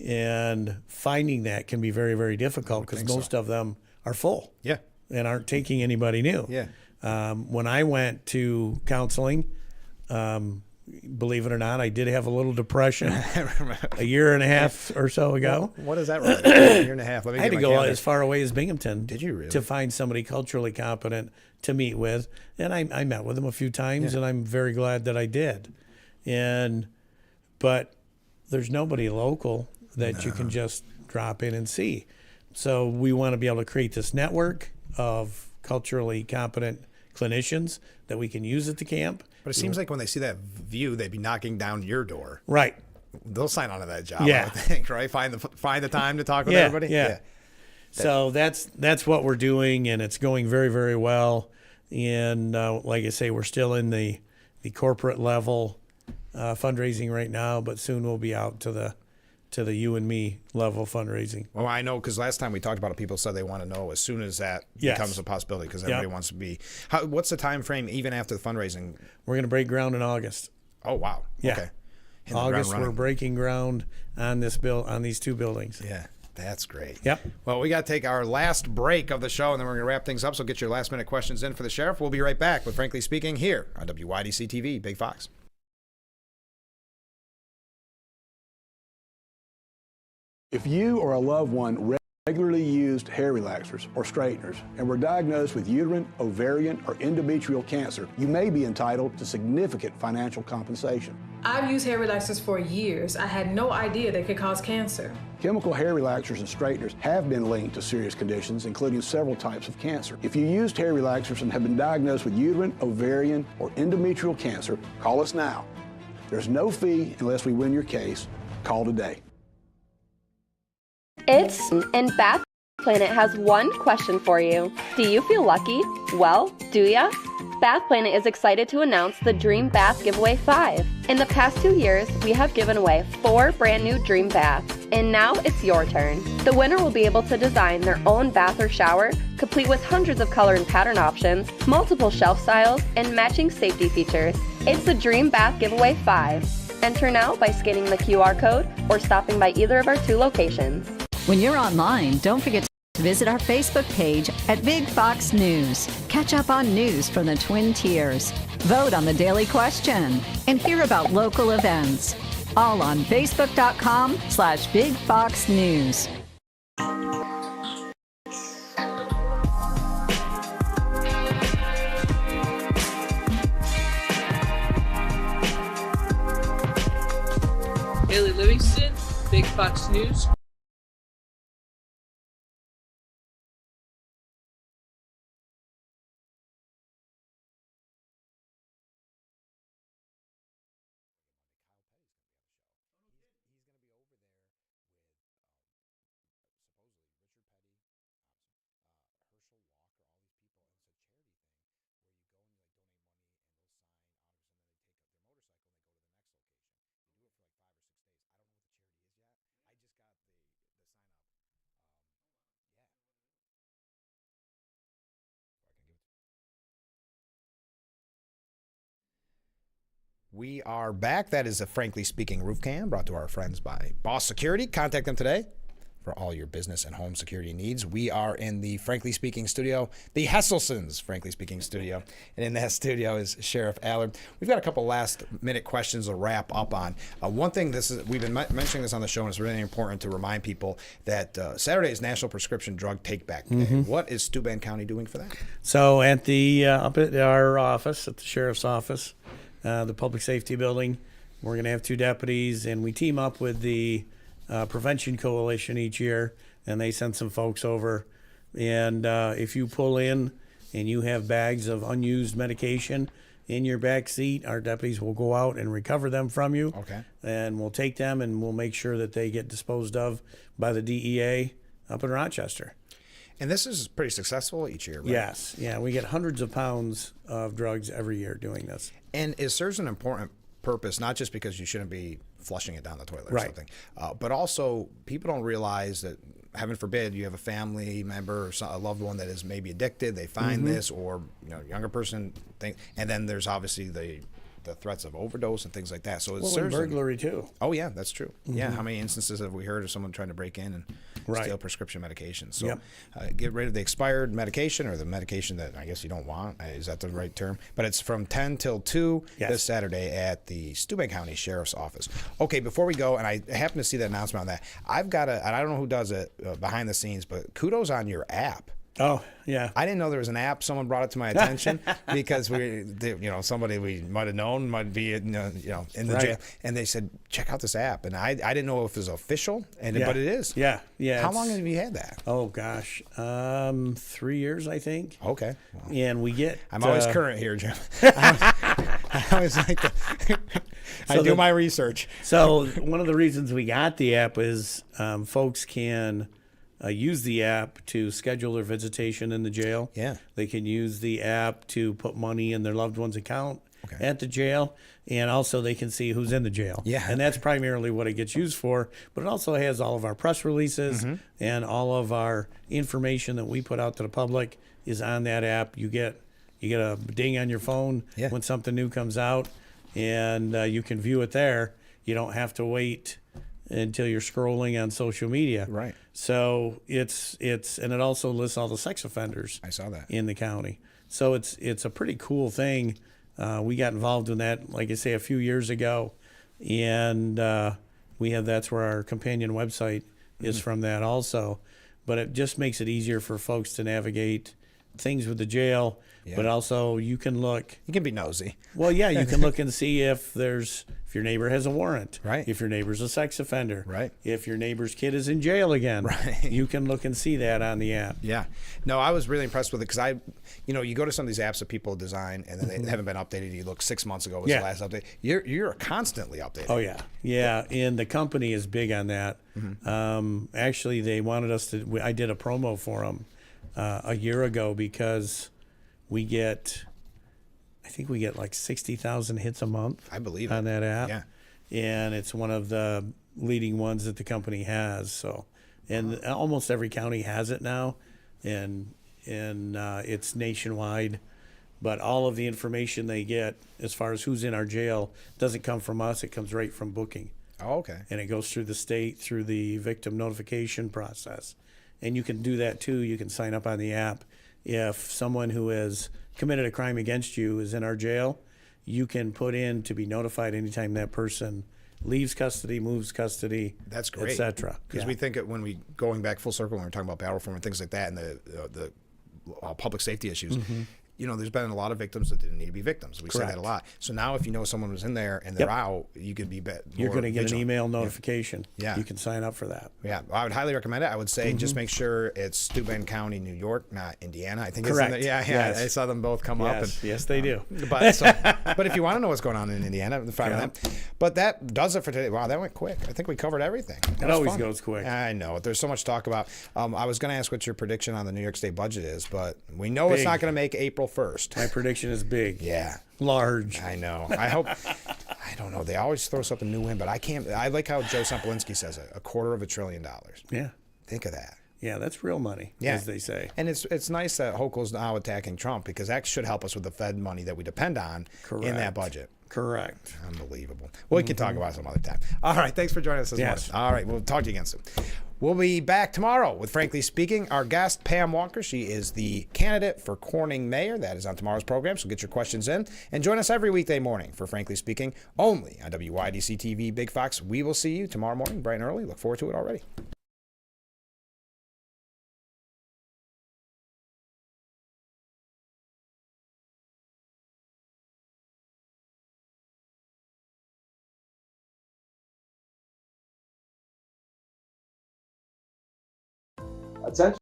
And finding that can be very, very difficult because most of them are full and aren't taking anybody new. When I went to counseling, believe it or not, I did have a little depression a year and a half or so ago. What is that? Right? A year and a half. Let me I had get to my go calendar. as far away as Binghamton. Did you really? To find somebody culturally competent to meet with. And I met with them a few times, and I'm very glad that I did. But there's nobody local that you can just drop in and see. So we want to be able to create this network of culturally competent clinicians that we can use at the camp. But it seems like when they see that view, they'd be knocking down your door. Right. They'll sign on to that job, I would think, right? Find the time to talk with everybody. So that's what we're doing, and it's going very, very well. And like I say, we're still in the corporate level fundraising right now, but soon we'll be out to the you and me level fundraising. Well, I know, because last time we talked about it, people said they want to know as soon as that becomes a possibility, because everybody wants to be. What's the time frame even after the fundraising? We're going to break ground in August. Oh, wow. Yeah. Okay. Hit the ground August, we're running. breaking ground on these 2 buildings. Yeah, that's great. Yep. Well, we got to take our last break of the show, and then we're going to wrap things up. So get your last-minute questions in for the sheriff. We'll be right back with Frankly Speaking here on WYDC TV, Big Fox. If you or a loved one regularly used hair relaxers or straighteners and were diagnosed with uterine, ovarian, or endometrial cancer, you may be entitled to significant financial compensation. I've used hair relaxers for years. I had no idea they could cause cancer. Chemical hair relaxers and straighteners have been linked to serious conditions, including several types of cancer. If you used hair relaxers and have been diagnosed with uterine, ovarian, or endometrial cancer, call us now. There's no fee unless we win your case. Call today. And Bath Planet has one question for you. Do you feel lucky? Well, do ya? Bath Planet is excited to announce the Dream Bath Giveaway 5. In the past 2 years, we have given away 4 brand new Dream Baths, and now it's your turn. The winner will be able to design their own bath or shower, complete with hundreds of color and pattern options, multiple shelf styles, and matching safety features. It's the Dream Bath Giveaway 5. Enter now by scanning the QR code or stopping by either of our 2 locations. When you're online, don't forget to visit our Facebook page at Big Fox News. Catch up on news from the Twin Tiers. Vote on the daily question and hear about local events. All on Facebook.com/Big Fox News. Haley Livingston, Big Fox News. We are back. That is a Frankly Speaking roof cam brought to our friends by Boss Security. Contact them today for all your business and home security needs. We are in the Frankly Speaking studio, the Hesselsons Frankly Speaking studio. And in that studio is Sheriff Allard. We've got a couple last minute questions to wrap up on. One thing, we've been mentioning this on the show, and it's really important to remind people that Saturday is National Prescription Drug Take Back Day. Mhm. What is Steuben County doing for that? So at the up at our office, at the sheriff's office, the public safety building, we're going to have 2 deputies, and we team up with the Prevention Coalition each year, and they send some folks over. And if you pull in and you have bags of unused medication in your back seat, our deputies will go out and recover them from you. Okay. And we'll take them and we'll make sure that they get disposed of by the DEA up in Rochester. And this is pretty successful each year, right? Yes. Yeah, we get hundreds of pounds of drugs every year doing this. And it serves an important purpose, not just because you shouldn't be flushing it down the toilet or Right. something, but also people don't realize that, heaven forbid, you have a family member or a loved one that is maybe addicted. They find this, or a younger person and then there's obviously the threats of overdose and things like that. So it Well, and serves burglary too. Oh yeah, that's true. Yeah, Mhm. how many instances have we heard of someone trying to break in and Right. steal prescription medication? So Yep. get rid of the expired medication, or the medication that I guess you don't want. Is that the right term? But it's from 10 till 2 this Saturday at the Steuben County Sheriff's Office. Okay, before we go, and I happen to see that announcement on that, I've got and I don't know who does it behind the scenes, but kudos on your app. Oh, yeah. I didn't know there was an app. Someone brought it to my attention because somebody we might have known might be in the Right. jail, and they said check out this app, and I didn't know if it was official, but it is. Yeah, yeah. How long have you had that? Oh gosh, 3 years, I think. Okay. And we get. I'm always current here, Jim. I always like to. I do my research. So one of the reasons we got the app is folks can use the app to schedule their visitation in the jail. Yeah. They can use the app to put money in their loved one's account at the jail, and also they can see who's in the jail. Yeah. And that's primarily what it gets used for, but it also has all of our press releases and all of our information that we put out to the public is on that app. You get a ding on your phone when something new comes out. and you can view it there. You don't have to wait until you're scrolling on social media. Right. So it's and it also lists all the sex offenders. I saw that in the county. So it's a pretty cool thing. We got involved in that, like I say, a few years ago, and that's where our companion website is from that also. But it just makes it easier for folks to navigate things with the jail. Yeah. But also you can look. You can be nosy. Well, yeah, you can look and see if your neighbor has a warrant. Right. If your neighbor's a sex offender. Right. If your neighbor's kid is in jail again. Right. You can look and see that on the app. Yeah. No, I was really impressed with it because you go to some of these apps that people design and then they haven't been updated. You look 6 months ago was the last update. You're constantly updated. Oh yeah. Yeah. And the company is big on that. Actually, they wanted us to, I did a promo for them a year ago because I think we get like 60,000 hits a month. I believe on that app. Yeah. And it's one of the leading ones that the company has. So, and almost every county has it now, and it's nationwide. But all of the information they get as far as who's in our jail doesn't come from us. It comes right from booking. Oh, okay. And it goes through the state, through the victim notification process. And you can do that too. You can sign up on the app. If someone who has committed a crime against you is in our jail, you can put in to be notified anytime that person leaves custody, moves custody. That's great, et cetera. Because we think when we going back full circle when we're talking about bail reform and things like that, and the public safety issues. There's been a lot of victims that didn't need to be victims. We say that a lot. So now if you know someone was in there and they're out, you could be You're going to get vigilant. an email notification. Yeah. You can sign up for that. Yeah. I would highly recommend it. I would say just make sure it's Steuben County, New York, not Indiana. I think Correct. It's yes. I saw them both come up. And, yes, they do. But if you want to know what's going on in Indiana, fine with that. But that does it for today. Wow, that went quick. I think we covered everything. It always goes quick. I know. There's so much to talk about. I was going to ask what your prediction on the New York State budget is, but we know it's not going to make April 1st. My prediction is big. Yeah. Large. I know. I hope. I don't know. They always throw something new in, but I can't. I like how Joe Semplinsky says it. $250 billion. Yeah. Think of that. Yeah, that's real money, as they say. And it's nice that Hochul's now attacking Trump because that should help us with the Fed money that we depend on in that budget. Correct. Unbelievable. Well, we can talk about it some other time. All right. Thanks for joining us this morning. All right. We'll talk to you again soon. We'll be back tomorrow with Frankly Speaking. Our guest, Pam Walker, she is the candidate for Corning mayor. That is on tomorrow's program, so get your questions in. And join us every weekday morning for Frankly Speaking, only on WYDC TV Big Fox. We will see you tomorrow morning, bright and early. Look forward to it already. Attention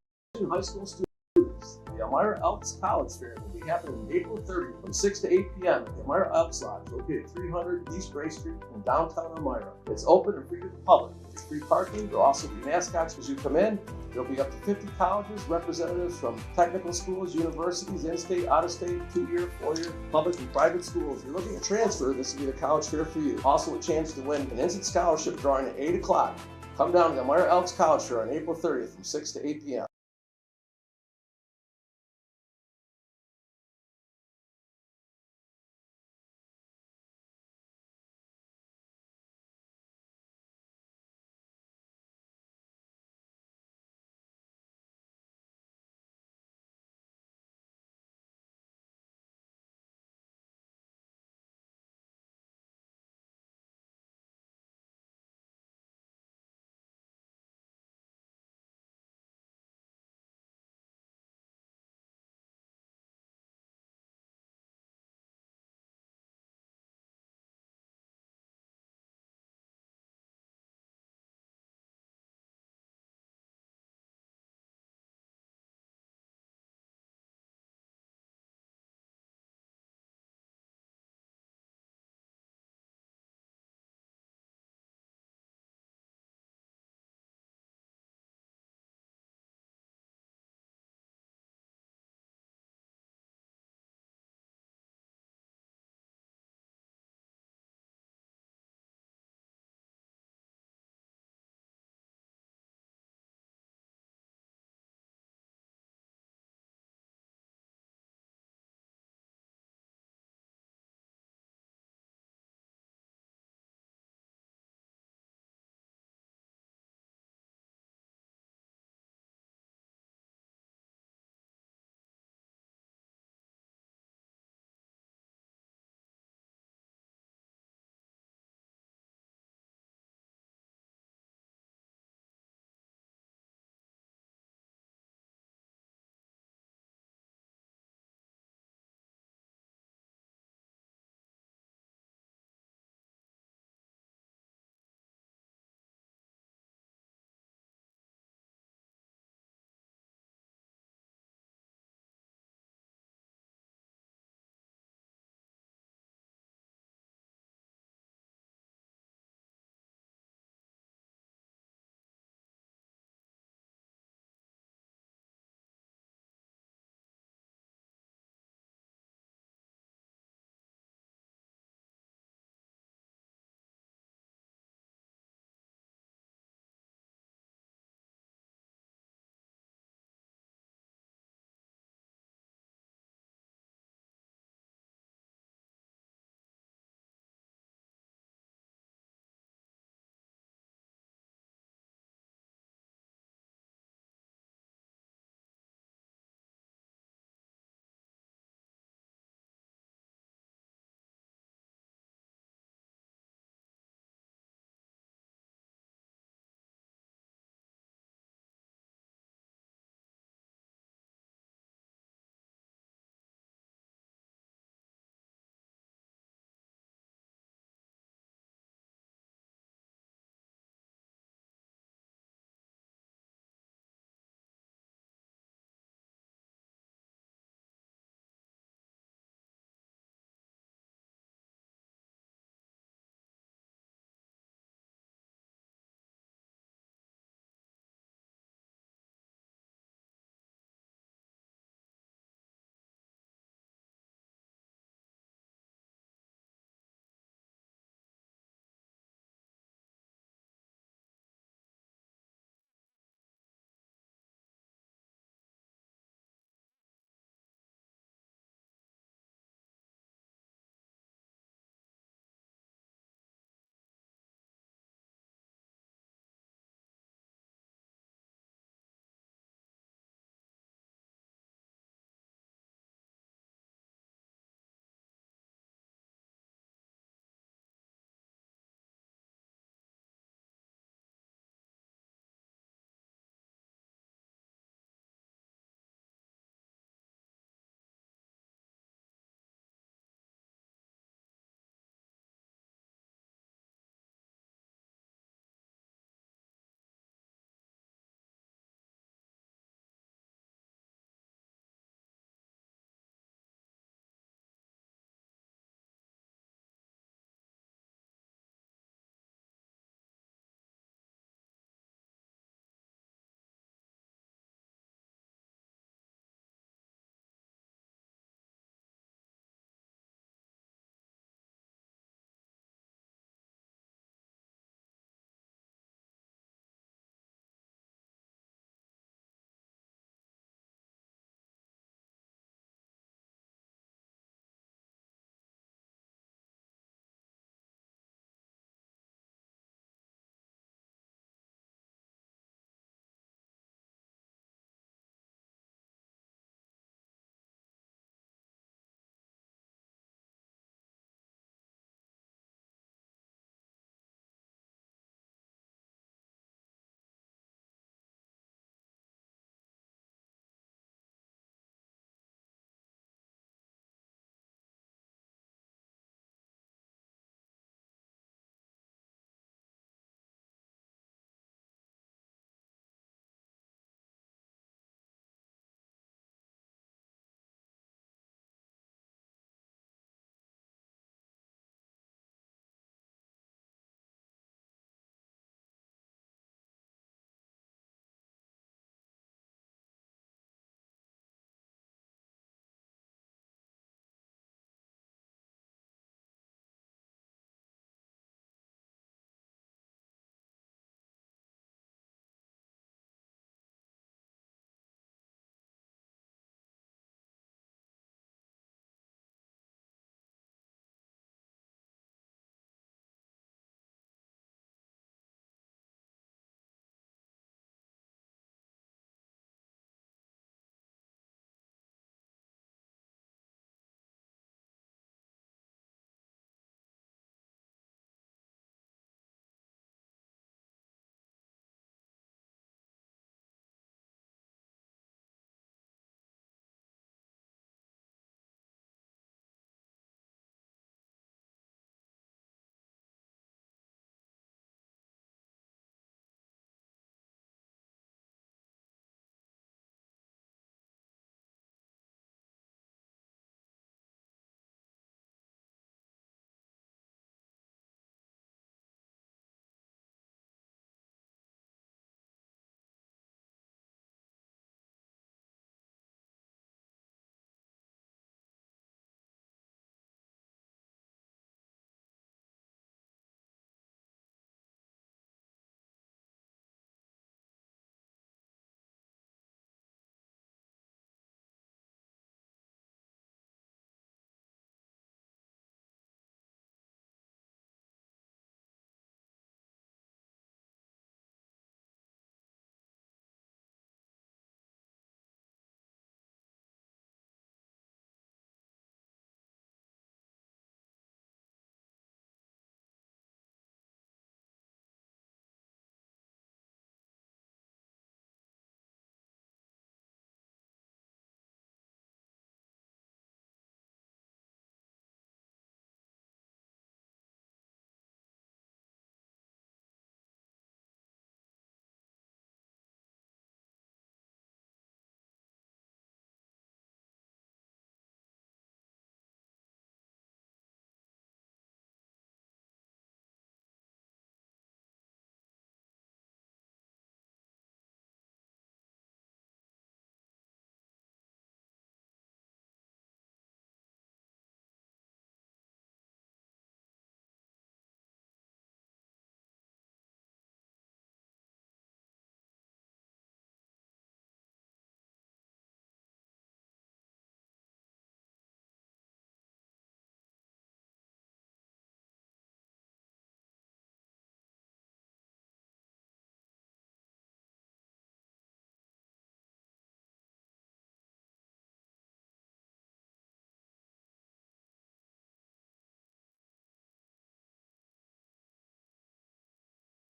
high school students. The Elmira Elks College Fair will be happening April 30th from 6 to 8 p.m. at the Elmira Elks Lodge, located at 300 East Gray Street in downtown Elmira. It's open and free to the public. There's free parking. There'll also be mascots as you come in. There'll be up to 50 colleges, representatives from technical schools, universities, in-state, out-of-state, 2-year, 4-year, public and private schools. If you're looking to transfer, this will be the college fair for you. Also a chance to win an instant scholarship drawing at 8 o'clock. Come down to the Elmira Elks College Fair on April 30th from 6 to 8 p.m.